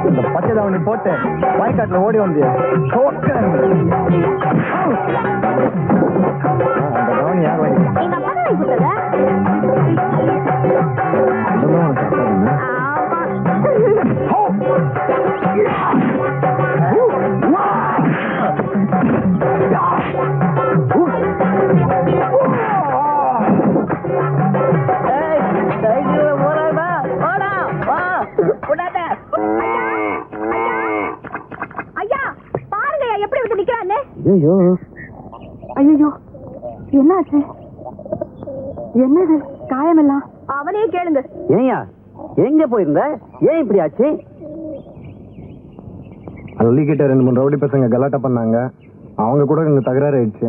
இந்த பச்சை தாவணி போட்டு வாய்க்காட்டுல ஓடி வந்து அந்த கவனி யார் வாங்கி எங்க அப்பா தான் வாங்கி கொடுத்ததா? அதெல்லாம் உனக்கு அக்காதுன்னு. ஐயா பாருங்க எப்படி வந்து நிக்கிறான்னு. ஐயோ ஐயோ என்னாச்சு? என்னது காயமெல்லாம்? அவனே கேளுங்க. ஏயா எங்க போயிருந்த? ஏன் இப்படி ஆச்சு? அல்லிக்கிட்ட 2-3 ரவுடி பசங்க கலாட்டா பண்ணாங்க. அவங்க கூட இந்த தகராறு ஆயிடுச்சு.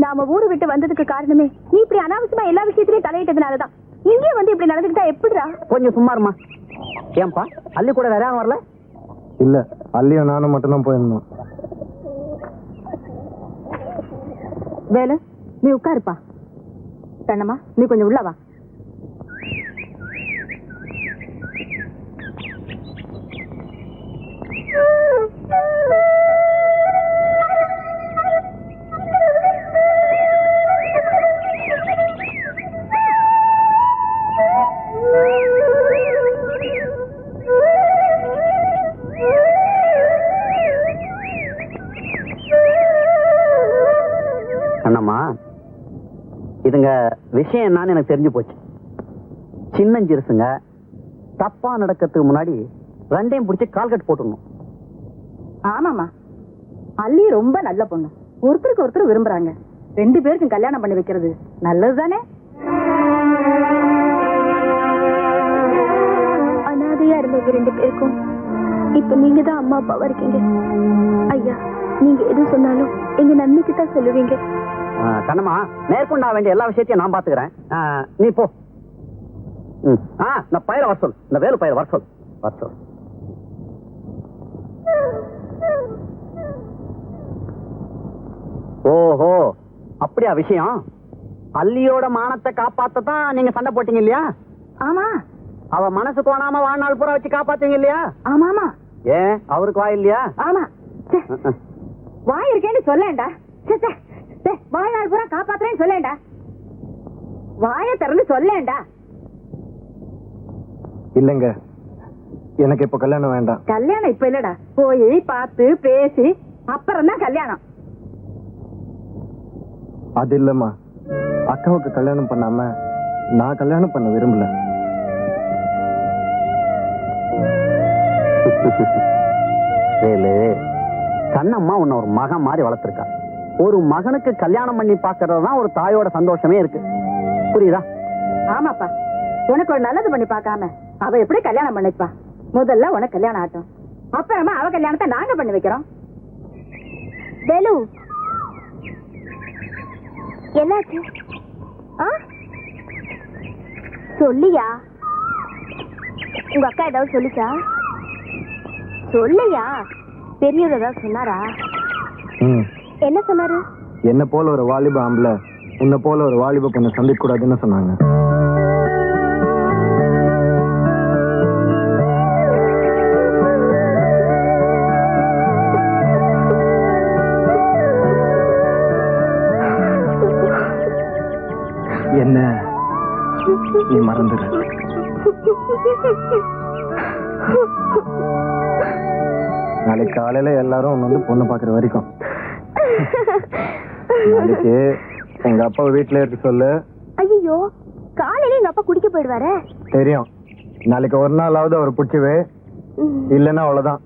நாம ஊரு விட்டு வந்ததுக்கு காரணமே நீ இப்படி அனாவசியமா எல்லா விஷயத்திலயும் தலையிட்டதுனாலதான். இங்கேயும் வந்து இப்படி நடந்துக்கிட்டா எப்படிடா? கொஞ்சம் சும்மா இருமா. ஏன்பா அள்ளி கூட வேற யாரும் வரல? இல்ல, அல்லியும் நானும் மட்டும்தான் போயிருந்தோம். வேலு நீ உட்காருப்பா. கண்ணம்மா நீ கொஞ்சம் உள்ள வா. அண்ணம்மா இதுங்க விஷயம் என்னன்னு எனக்கு தெரிஞ்சு போச்சு. சின்னஞ்சிறுசுங்க தப்பா நடக்கிறதுக்கு முன்னாடி ரெண்டையும் பிடிச்சி கால்கட் போட்டுடணும். ஆமாமா அல்லி ரொம்ப நல்ல பொண்ணு. ஒருத்தருக்கு ஒருத்தர் விரும்புறாங்க. 2 பேருக்கும் கல்யாணம் பண்ணி வைக்கிறது நல்லது தானே? அனாதையா இருந்தவங்க 2 பேருக்கும் இப்ப நீங்க தான் அம்மா அப்பாவா இருக்கீங்க. ஐயா நீங்க எது சொன்னாலும் எங்க நன்மைக்கு தான் சொல்லுவீங்க. கண்ணம்மா மேற்கொண்டா வேண்டிய எல்லா விஷயத்தையும் நான் பாத்துக்கிறேன். நீ போ. நான் பயிர வர சொல். இந்த வேலு பயிர வர சொல். வர சொல். ஓஹோ அப்படியா விஷயம்? அல்லியோட மானத்தை காப்பாத்ததான் நீங்க சண்டை போட்டீங்க இல்லையா? ஆமா. அவ மனசு கோணாம வாழ்நாள் பூரா வச்சு காப்பாத்தீங்க இல்லையா? ஆமாமா. ஏன் அவருக்கு வாய் இல்லையா? ஆமா. வாய் இருக்கேன்னு சொல்லேன்டா. வாழ்நாள் பூரா காப்பாத்துறேன்னு சொல்லேன்டா. வாயை திறந்து சொல்லேன்டா. இல்லங்க, எனக்கு இப்ப கல்யாணம் வேண்டாம். கல்யாணம் இப்ப இல்லடா. போய் பார்த்து பேசி அப்புறம் தான் கல்யாணம். அது இல்லம்மா, அக்காவுக்கு கல்யாணம் பண்ணாம நான் கல்யாணம் பண்ண விரும்பல. வேலு, கண்ணம்மா உன்னை ஒரு மகன் மாதிரி வளர்த்திருக்கா. ஒரு மகனுக்கு கல்யாணம் பண்ணி பாக்குறதுதான் ஒரு தாயோட சந்தோஷமே இருக்கு. புரியுதா? ஆமாப்பா, உனக்கு ஒரு நல்லது பண்ணி பார்க்காம அவ எப்படி கல்யாணம் பண்ணிப்பா? முதல்ல உனக்கு கல்யாணம் ஆட்டும், அப்புறமா அவ கல்யாணத்தை நாங்க பண்ணி வைக்கிறோம். வேலு என்னாச்சு? சொல்லியா? உங்க அக்கா ஏதாவது சொல்லிச்சா? சொல்லையா? பெரியவர் ஏதாவது சொன்னாரா? என்ன சொன்னாரு? என்ன போல ஒரு வாலிப ஆம்பளை உன்னை போல ஒரு வாலிப பொண்ணை சந்திக்க கூடாதுன்னு சொன்னாங்க. என்ன நீ மறந்துடு. நாளைக்கு காலையில எல்லாரும் வந்து பொண்ணு பாக்குற வரைக்கும் நாளைக்கு எங்க அப்பா வீட்டுல இருக்கு சொல்லு. ஐயோ, காலையில எங்க அப்பா குடிக்க போயிடுவாரு. தெரியும், நாளைக்கு ஒரு நாளாவது அவர் பிடிச்சவே, இல்லைன்னா அவ்வளவுதான்.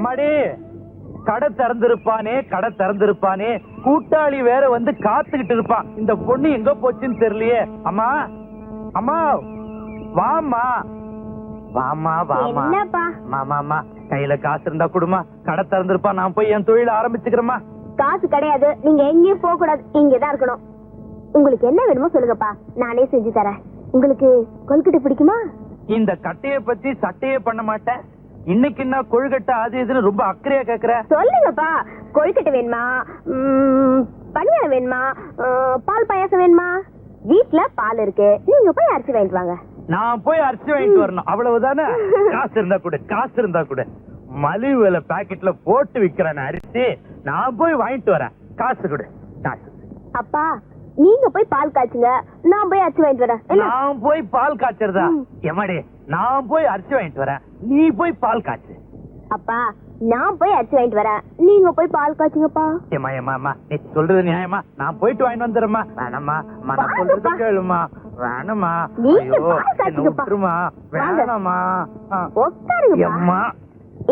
அம்மாடி, கடை திறந்திருப்பானே கூட்டாளி வேற வந்து காத்துக்கிட்டு இருப்பான். இந்த பொண்ணு எங்க போச்சுன்னு தெரியலையே. அம்மா அம்மா வாமா வாமா வாமா. மாமா கையில காசு இருந்தா கொடுமா. கடை திறந்திருப்பா, நான் போய் என் தொழில ஆரம்பிச்சுக்கிறேம்மா. காசு கிடையாது, நீங்க எங்கேயும் போக கூடாது, இங்கதான் இருக்கணும். உங்களுக்கு என்ன வேணுமோ சொல்லுங்கப்பா, நானே செஞ்சு தரேன். உங்களுக்கு கொழுக்கட்டை பிடிக்குமா? இந்த கட்டைய பத்தி சட்டையே பண்ண மாட்டேன். இன்னைக்கு என்ன கொழுக்கட்டை அது இதுன்னு ரொம்ப அக்கறையா கேக்குற? சொல்லுங்கப்பா, கொழுக்கட்டை வேணுமா, பணியாரம் வேணுமா, பால் பாயாசம் வேணுமா? வீட்டுல பால் இருக்கு, நீங்க போய் அரிசி வாங்கிட்டு வாங்க. நான் போய் அரிசி வாங்கிட்டு வரணும், அவ்வளவுதானே? காசு இருந்தா கூட மலிவு விலை பாக்கெட்ல போட்டு விக்கிறேன் அரிசி. நான் போய் வாங்கிட்டு வரேன். காசு கொடு. அப்பா, நீங்க போய் பால் காய்ச்சுங்க, நான் போய் அரிசி வாங்கிட்டு வரேன். நான் போய் பால் காய்ச்சறதா? எம்மாடி, நான் போய் அரிசி வாங்கிட்டு வரேன், நீ போய் பால் காய்ச்சு. அப்பா, நான் போய் அரிசி வாங்கிட்டு வரேன், நீங்க போய் பால் காய்ச்சுங்கப்பா. ஏமா நீ சொல்றது நியாயமா? நான் போயிட்டு வாங்கிட்டு வந்துடுறேம்மா. வேணாமா, நான் சொல்றது கேளுமா. வேணாமா, ஐயோ என்ன விட்டுருமா. வேணாமா, உட்காருங்கம்மா.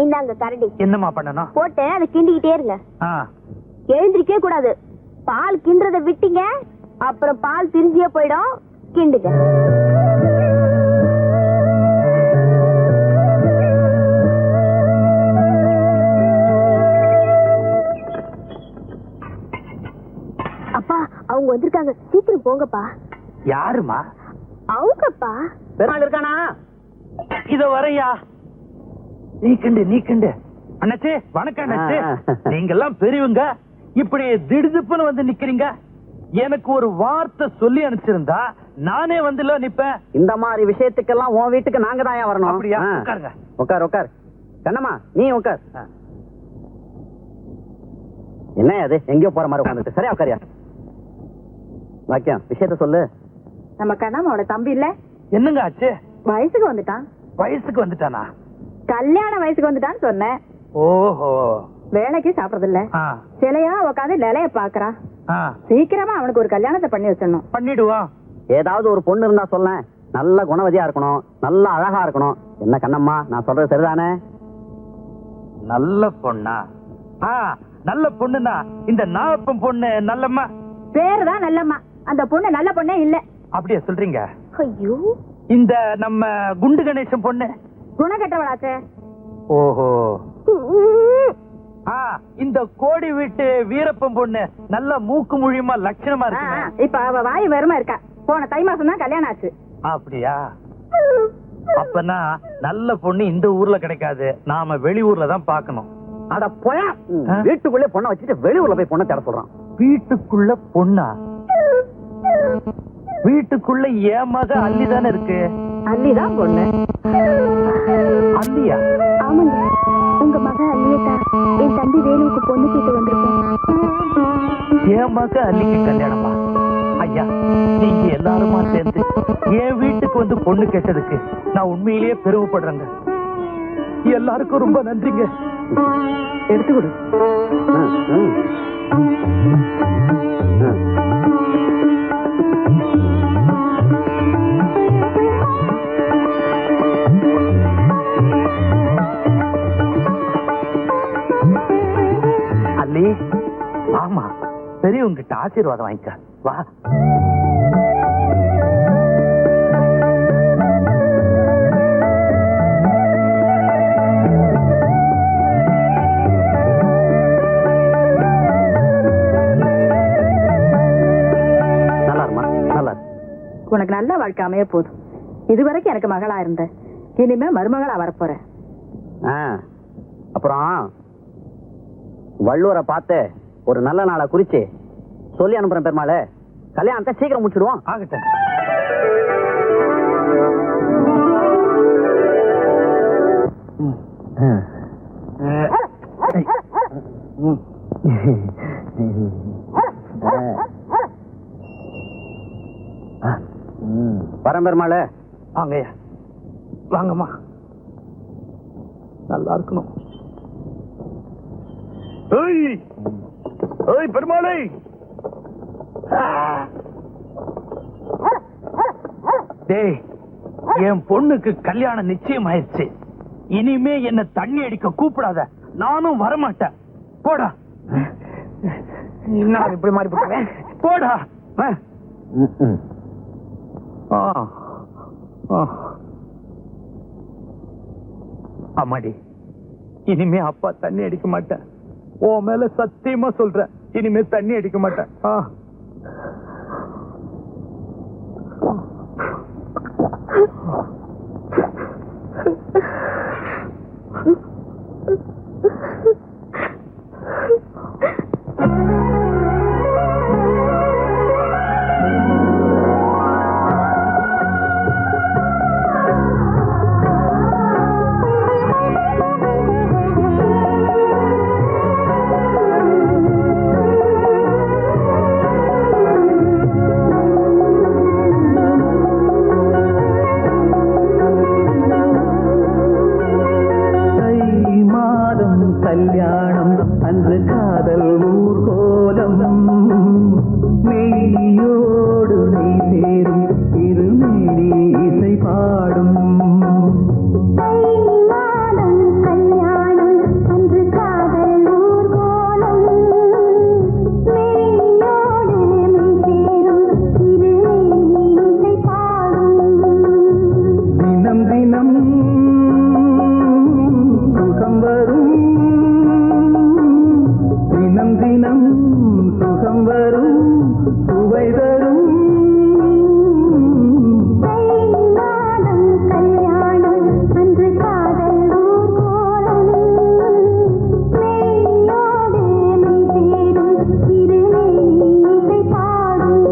இந்தாங்க கரண்டி. என்னம்மா பண்ணணும்? போட்டு அதை கிண்டிக்கிட்டே இருங்க. எழுந்திருக்கே கூடாது. பால் கிண்டுறத விட்டீங்க அப்புறம் பால் திரிஞ்சியே போயிடும். கிண்டுங்க. அப்பா, அவங்க வந்திருக்காங்க, சீக்கிரம் போங்கப்பா. யாருமா? அவங்கப்பா. பெருமாள் இருக்கானா? இதோ வரையா. நீக்கண்டு அண்ணாச்சி, வணக்கம் அண்ணாச்சி. நீங்க எல்லாம் பெரியவங்க, இப்படி திடுதுப்புன்னு வந்து நிக்கிறீங்க. எனக்கு ஒரு வார்த்தை சொல்லி அனுப்பிச்சிருந்தா நானே வந்து நிப்பேன். இந்த மாதிரி விஷயத்துக்கெல்லாம் உன் வீட்டுக்கு நாங்க தான் வரணும். அப்படியா? உட்காருங்க. உட்கார். கண்ணம்மா, நீ உட்கார். என்ன அது எங்கயோ போற மாதிரி உட்காந்துட்டு? சரியா உட்காரியா? வாக்கியம், விஷயத்த சொல்லு. நம்ம கண்ணம்மாவோட தம்பி இல்ல, என்னங்க ஆச்சு? வயசுக்கு வந்துட்டான். வயசுக்கு வந்துட்டானா? கல்யாண வயசுக்கு வந்துட்டான்னு சொன்னேன். ஓஹோ. வேலைக்கு சாப்பிடறது இல்ல, சிலையா உட்காந்து நிலைய பாக்குறான். சீக்கிரமா அவனுக்கு ஒரு கல்யாணத்தை பண்ணி வச்சிடணும். பண்ணிடுவான். ஏதாவது ஒரு பொண்ணு இருந்தா சொல்ல. நல்ல குணவதியா இருக்கணும், நல்ல அழகா இருக்கணும். என்ன கண்ணம்மா, நான் சொல்றது சரிதானே? நல்ல பொண்ணா? நல்ல பொண்ணுனா இந்த நாப்பம் பொண்ணு நல்லம்மா. பேருதான் நல்லம்மா, அந்த பொண்ணு நல்ல பொண்ணே இல்ல. அப்படியே சொல்றீங்க? ஐயோ, இந்த நம்ம குண்டு கணேசன் பொண்ணு குணக்கட்டவளாச்சே. ஓஹோ. இந்த கோடி வீட்டு வீரப்பன் பொண்ணு நல்ல மூக்கு முழியுமா லட்சணமா இருக்கு. இப்ப அவ வாய் வெறுமா இருக்கா. போன தை மாசம் தான் கல்யாணம் ஆச்சு. அப்படியா? அப்பனா நல்ல பொண்ணு இந்த ஊர்ல கிடைக்காது, நாம வெளியூர்ல தான் பாக்கணும். அட போய, வீட்டுக்குள்ளே பொண்ணை வச்சுட்டு வெளியூர்ல போய் பொண்ணை தேட சொல்றான். வீட்டுக்குள்ள பொண்ணா? வீட்டுக்குள்ள என் மக அல்லிதானே இருக்கு. அல்லிதான் பொண்ணு. அல்லியா? ஆமாங்க, உங்க மக அல்லியதா என் தம்பி வேலுவுக்கு பொண்ணு கேட்டு வந்திருக்கோம். என் மக அல்லிக்கு கல்யாணமா? ஐயா, நீங்க எல்லாருமா சேர்ந்து என் வீட்டுக்கு வந்து பொண்ணு கேட்டதுக்கு நான் உண்மையிலேயே பெருமைப்படுறேங்க. எல்லாருக்கும் ரொம்ப நன்றிங்க. எடுத்துக்கொடு. அல்லி, ஆமா, பெரியவங்கிட்ட ஆசீர்வாதம் வாங்கிக்க வா. உனக்கு நல்ல வாழ்க்கை அமைய போதும். இதுவரைக்கும் எனக்கு மகளா இருந்த, இனிமே மருமகளா வரப்போறேன். அப்புறம் வள்ளுவரை பார்த்து ஒரு நல்ல நாளை குறிச்சு சொல்லி அனுப்புறேன். பெருமாளே, கல்யாணத்தை சீக்கிரம் முடிச்சிடுவோம். ஆகட்டும். பரம்பெருமாளே, வாங்கய்யா, வாங்கம்மா. நல்லா இருக்கணும். பெருமாளை, டேய், என் பொண்ணுக்கு கல்யாணம் நிச்சயம் ஆயிடுச்சு. இனிமே என்ன தண்ணி அடிக்க கூப்பிடாத, நானும் வரமாட்டேன். போடா. நான் இப்படி மாறி போட்டேன். போடா. அம்மாடி, இனிமே அப்பா தண்ணி அடிக்க மாட்டேன். உன் மேல சத்தியமா சொல்றேன், இனிமே தண்ணி அடிக்க மாட்டேன். கல்யாணம் அன்று காதல் ஊர்கோலம் மெய்யோடு மெய் சேரும் இருமேனி இசை பாடும். கல்யாணம் அன்று காதல் ஊர்கோலம் மெய்யோடு மெய் சேரும் இருமேனி இசை பாடும். தினம் தினம் சுகம் வரும், தினம் தினம் சுகம் வரும், சுவை தரும். கல்யாணம் அன்று காதல் ஊர்கோலம் மெய்யோடு மெய் சேரும் இருமேனி இசை பாடும்.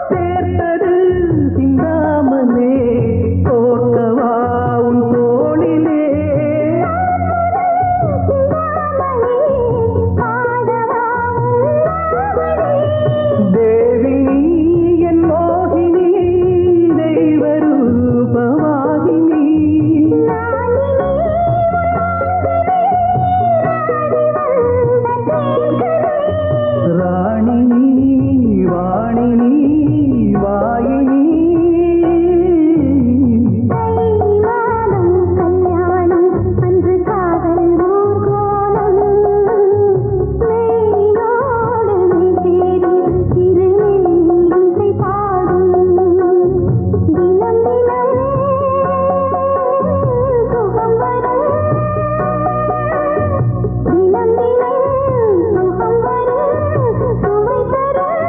சேர்த்தது சிந்தாமலே கோர்க்கவா உன் தோளிலே. தேவி நீ என் மோகினி, தெய்வரூபவாகினி. ராணி நீ, வாணி நீ, வாயினி. கல்யாணம் அன்று காதல் ஊர்கோலம் மெய்யோடு மெய் சேரும் இருமேனி இசை பாடும். தினம் தினம் சுகம் வரும், தினம் தினம் சுகம் வரும், சுவை தரும்.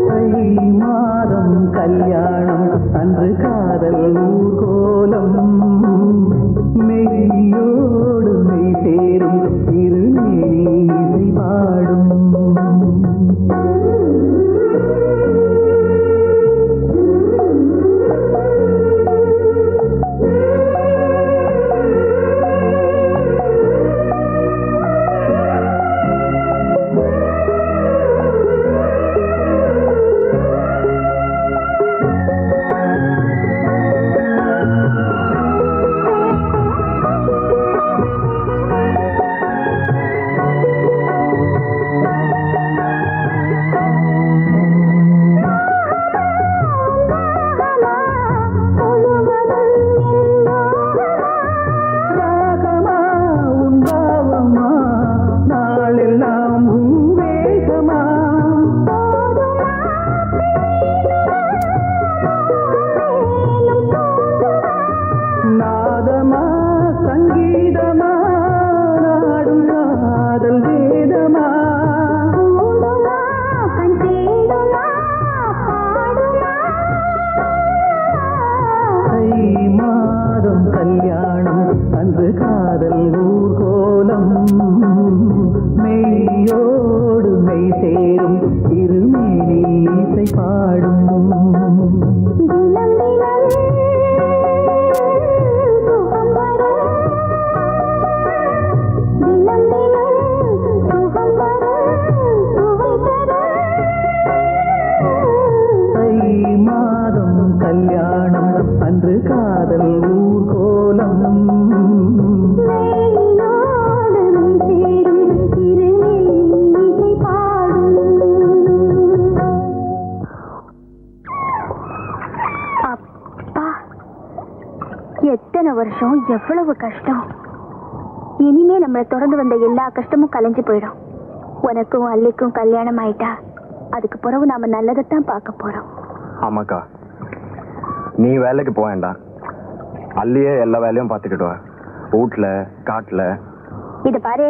தை மாதம் கல்யாணம் அன்று காதல் ஊர்கோலம் மெய்யோடு மெய் சேரும் இருமேனி இசை பாடும். ராகமா உன் பாவமா, நாளெல்லாம் உன் வேகமா. நாதமா சங்கீதமா, நாடும் காதல் வேதமா. தை மாதம் கல்யாணம் அன்று காதல் ஊர்கோலம் மெய்யோடு மெய் சேரும் இருமேனி இசை பாடும். தினம் தினம் சுகம் வரும், கஷ்டம் எவ்வளவு கஷ்டம். இனிமே நம்மளை தொடர்ந்து வந்த எல்லா கஷ்டமும் கலைஞ்சு போயிடும். உனக்கும் அல்லிக்கும் கல்யாணம் ஆயிட்டா அதுக்கு பிறகு நாம நல்லதைத்தான் பார்க்க போறோம். ஆமாக்கா, நீ வேலைக்கு போக வேண்டாம். அல்லியே எல்லா வேலையும் பார்த்துக்கிட்டு வா, வீட்டுல காட்டுல. இத பாரு,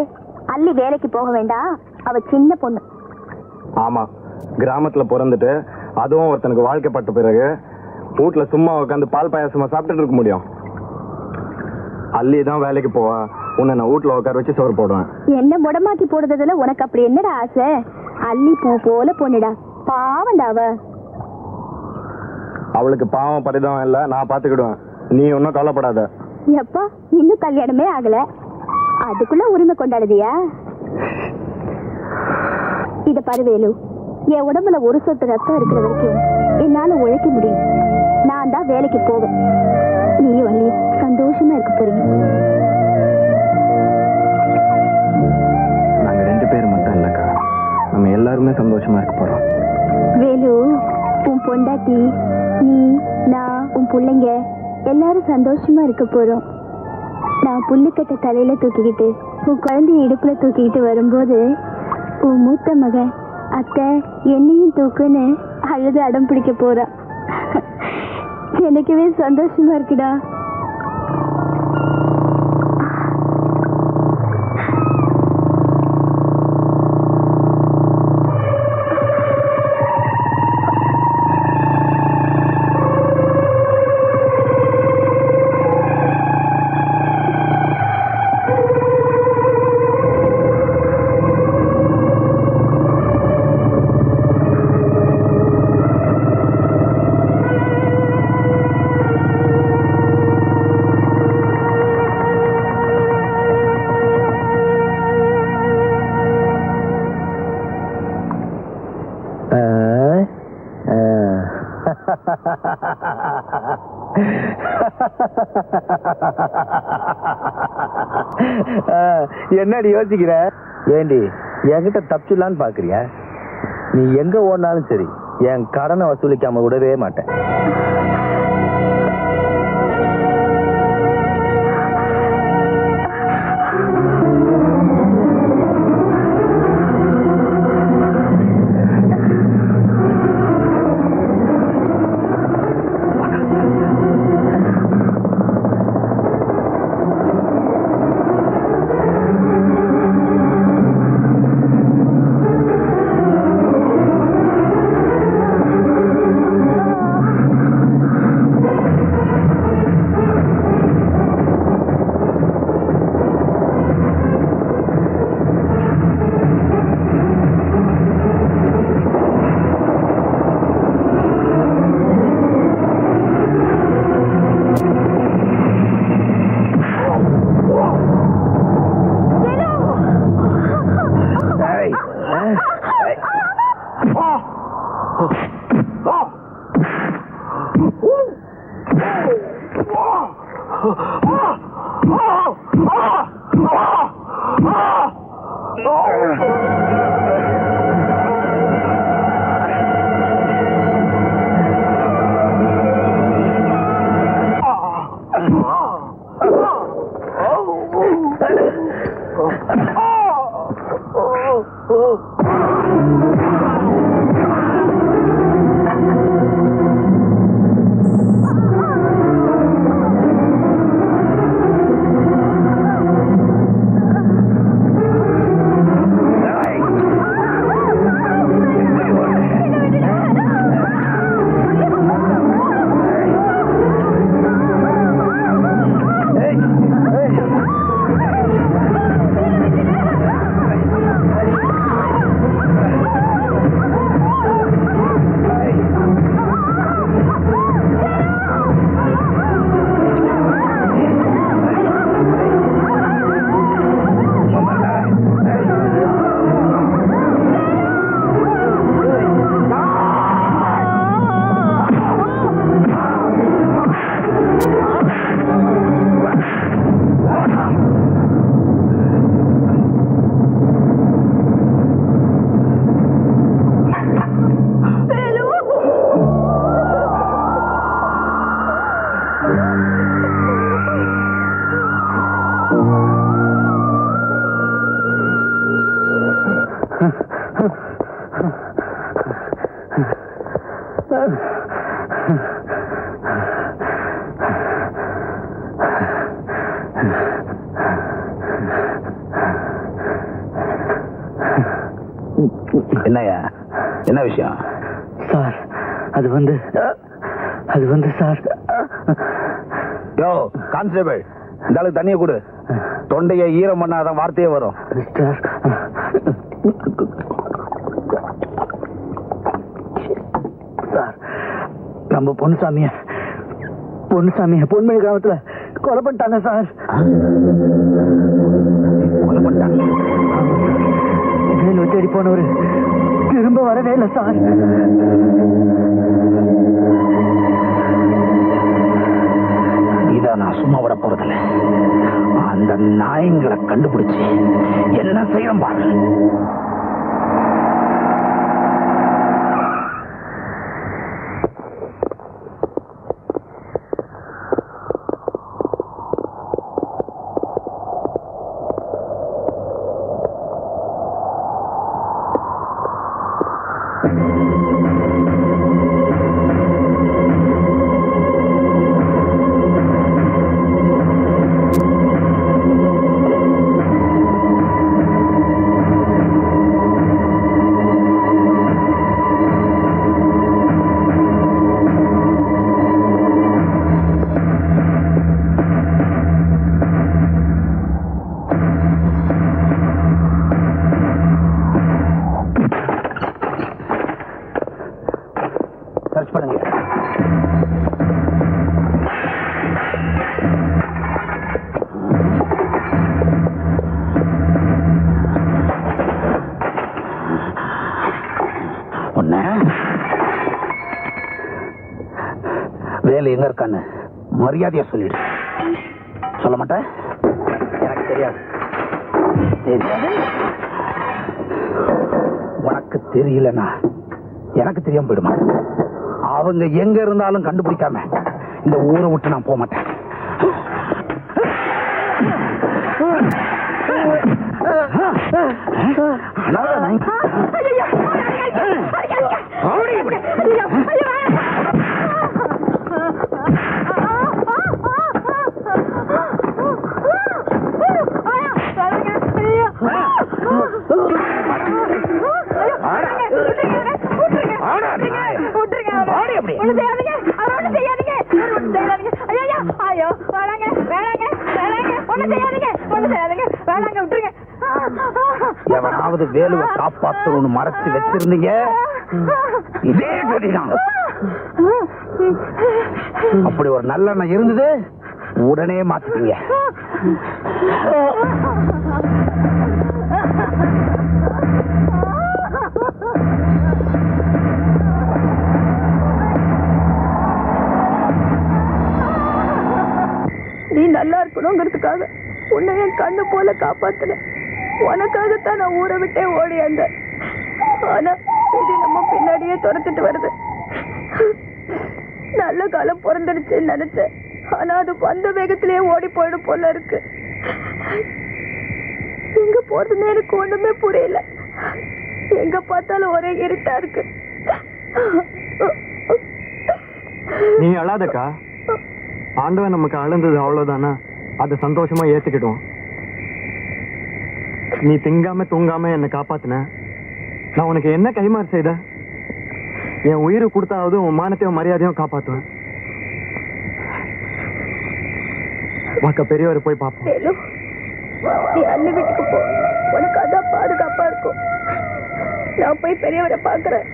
அல்லி வேலைக்கு போக வேண்டாம், அவ சின்ன பொண்ணு. ஆமா, கிராமத்துல பிறந்துட்டு அதுவும் ஒருத்தனுக்கு வாழ்க்கைப்பட்ட பிறகு வீட்டுல சும்மா உட்காந்து பால் பாயாசமா சாப்பிட்டுட்டு இருக்க முடியும்? அல்லி தான் வேலைக்கு போவா, உன்னை நான் வீட்டுல உட்கார வச்சு சோறு போடுவேன். என்ன முடமாக்கி போடுறதுல உனக்கு அப்படி என்னடா ஆசை? அல்லி பூ போல பொண்ணுடா, பாவண்டாவ. அவளுக்கு பாவம் பரிதாபம் இல்ல, நான் பாத்துக்கிடுவேன். நீ ஒன்னும் கவலைப்படாத. எப்பா, இன்னும் கல்யாணமே ஆகல, அதுக்குள்ள உரிமை கொண்டாடுதியா? இத பருவேலு, என் உடம்புல ஒரு சொட்டு ரத்தம் இருக்கிற வரைக்கும் என்னால உழைக்க முடியும். நான் தான் வேலைக்கு போவேன். நீயும் அல்லி சந்தோஷமா இருக்க போறீங்க. நாங்க 2 பேர் மட்டும் இல்லக்கா, நம்ம எல்லாருமே சந்தோஷமா இருக்க போறோம். வேலு, உன் பொண்டாட்டி, நீ, நான், உன் பிள்ளைங்க எல்லாரும் சந்தோஷமா இருக்க போறோம். நான் புல்லுக்கட்டை தலையில தூக்கிக்கிட்டு உன் குழந்தைய இடுப்புல தூக்கிக்கிட்டு வரும்போது உன் மூத்த மகன் அத்தை என்னையும் தூக்குன்னு அழுது அடம் பிடிக்க போறா. எனக்குவே சந்தோஷமா இருக்குடா. என்னடி யோசிக்கிற? ஏண்டி என்கிட்ட தப்பிச்சிடலான்னு பாக்குறியா? நீ எங்க ஓடினாலும் சரி, என் கடனை வசூலிக்காம விடவே மாட்டேன். என்னையா என்ன விஷயம் சார் அது வந்து சார் யோ கான்ஸ்டபிள் இந்த ஆளுக்கு தண்ணியை கொடு தொண்டையை ஈரம் பண்ணாதான் வார்த்தையே வரும் மிஸ்டர் சார் நம்ம பொன்னுசாமிய பொன்மணி கிராமத்துல கொலை பண்ணிட்டாங்க சார். கொலை பண்ணிட்டாங்க வேலு தேடி போனவரு திரும்ப வரவே இல்லை சார். இத நான் சும்மா விட போறதில்ல. அந்த நாயங்களை கண்டுபிடிச்சு என்ன செய்யணும் பாரு. சர்ச் பண்ணுங்க. வேலை எங்க இருக்கான்னு மரியாதையா சொல்லிடு. சொல்ல மாட்டேன். எனக்கு தெரியாது. உனக்கு தெரியலன்னா எனக்கு தெரியாம போயிடுமா? அவங்க எங்க இருந்தாலும் கண்டுபிடிக்காம இந்த ஊரை விட்டு நான் போக மாட்டேன். எவனாவது வேலுவை காப்பாத்தணும்னு மறைச்சு வச்சிருந்தீங்க இதே கதிதான். அப்படி ஒரு நல்லெண்ணம் இருந்தது உடனே மாத்திட்டீங்க. நீ நல்லா இருக்கணுங்கிறதுக்காக உன்னை என் கண்ணு போல காப்பாத்தினேன். உனக்காகத்தான் நான் ஊரை விட்டே ஓடி வந்தேன். ஆனா இது நம்ம பின்னாடியே துரத்துட்டு வருது. நல்ல காலம் பிறந்துடுச்சுன்னு நினைச்சேன். ஆனா அது வந்த வேகத்திலேயே ஓடி போயிடும் போல இருக்கு. எங்க போறதுன்னு எனக்கு ஒண்ணுமே புரியல. எங்க பார்த்தாலும் ஒரே இருட்டா இருக்கு. நீ அழாதக்கா. ஆண்டவன் நமக்கு அழுந்தது அவ்வளவுதானா, அதை சந்தோஷமா ஏத்துக்கிட்டோம். நீ திங்காம தூங்காம என்னை காப்பாத்தின. நான் உனக்கு என்ன கைமாறு செய்த? என் உயிரை கொடுத்தாவது உன் மானத்தையும் மரியாதையும் காப்பாத்துவேன். வாக்க பெரியவரை போய் பார்ப்போம். நீ அண்ணி வீட்டுக்கு போ. உனக்கு அதான் பாதுகாப்பா இருக்கும். நான் போய் பெரியவரை பாக்குறேன்.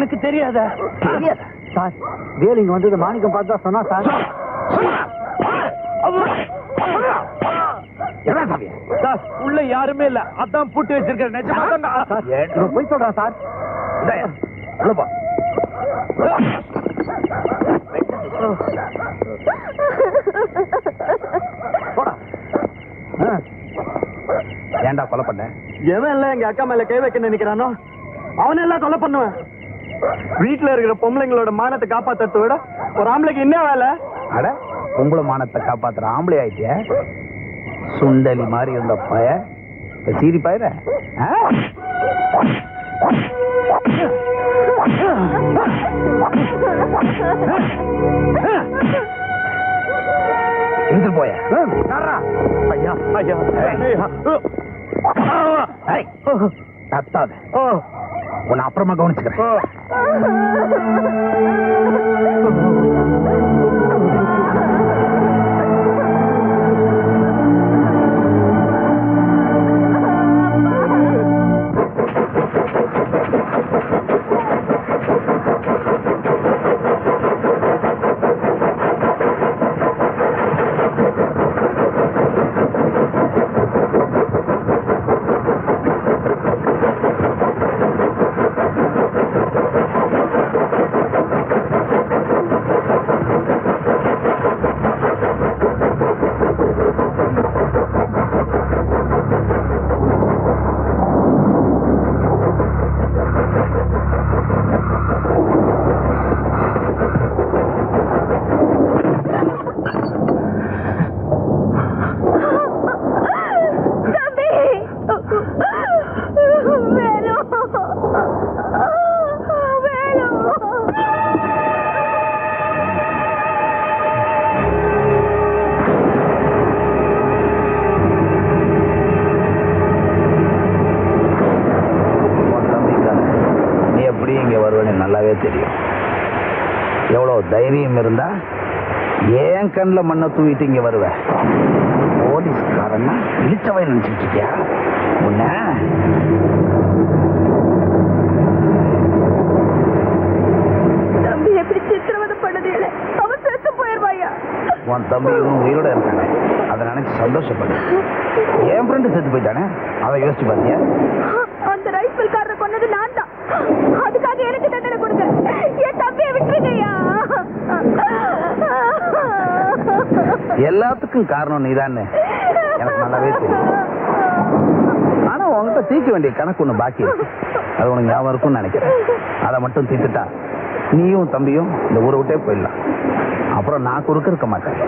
எனக்கு தெரியாதா? சார் வேலு இங்க வந்தது மாணிக்கம் பார்த்தா சொன்னா சார். என்ன சாமி? சார் உள்ள யாருமே இல்ல, அதான் பூட்டி வச்சிருக்கேன். நிஜமா தான் போய் சொல்றேன் சார். உள்ளப்பா. ஏன்டா கொலை பண்ண? எவன் எல்லாம் எங்க அக்கா மேல கை வைக்க நினைக்கிறானோ அவனெல்லாம் கொலை பண்ணுவேன். வீட்டுல இருக்கிற பொம்பளைங்களோட மானத்தை காப்பாத்துறத விட ஒரு ஆம்பளைக்கு என்ன வேலை? அட பொம்பளை மானத்தை காப்பாத்துற ஆம்பளை ஆயிட்டிய. சுண்டலி மாதிரி இருந்த பய சீரி பயிர எடுத்து போய. ஐயா ஐயா கத்தாத, உன்னை அப்புறமா கவனிச்சுக்கிறேன். நல்லாவே தெரியும். எவ்வளவு தைரியம் இருந்தா ஏன் கண்ணில் மண்ணை தூவிட்டு இங்க வருவேன்? போலீஸ்காரன்னா இழிச்சவை நினைச்சிட்டு இருக்கியா? உன்ன தம்பி எப்படி சித்திரவதை பண்ணது? அவன் செத்து போயிருவாயா? உன் தம்பி இன்னும் உயிரோட இருக்கானே, அதை நினைச்சு சந்தோஷப்படு. என் ஃப்ரெண்டு செத்து போயிட்டானே, அதை யோசிச்சு பாத்தியா? அந்த ரைஃபிள்காரரை கொன்னது நான் தான். அதுக்காக எனக்கு தண்டனை கொடுங்க. என் தம்பியை விட்டுருங்கய்யா. எல்லாத்துக்கும் காரணம் நீதானே, எனக்கு நல்லாவே தெரியும். ஆனா உங்ககிட்ட தீர்க்க வேண்டிய கணக்கு ஒண்ணு பாக்கி இருக்கு. அது உனக்கு ஞாபகம் இருக்கும்னு நினைக்கிறேன். அதை மட்டும் தீர்த்துட்டா நீயும் தம்பியும் இந்த ஊரை விட்டே போயிடலாம். அப்புறம் நான் குறுக்க இருக்க மாட்டேன்.